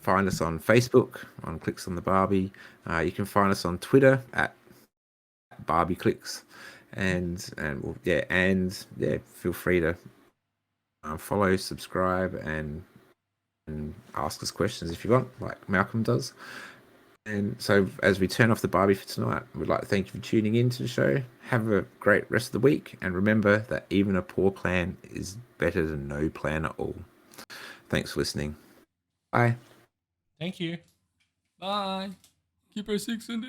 [SPEAKER 1] find us on Facebook on Clix on the Barbie. You can find us on Twitter at Barbie Clix, and feel free to follow, subscribe, and ask us questions if you want, like Malcolm does. And so as we turn off the Barbie for tonight, we'd like to thank you for tuning in to the show. Have a great rest of the week, and remember that even a poor plan is better than no plan at all. Thanks for listening. Bye.
[SPEAKER 3] Thank you.
[SPEAKER 2] Bye. Keep our 6 and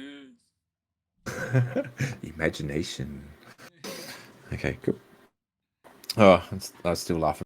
[SPEAKER 2] 8.
[SPEAKER 1] Imagination. Okay, cool. Oh, I was still laughing.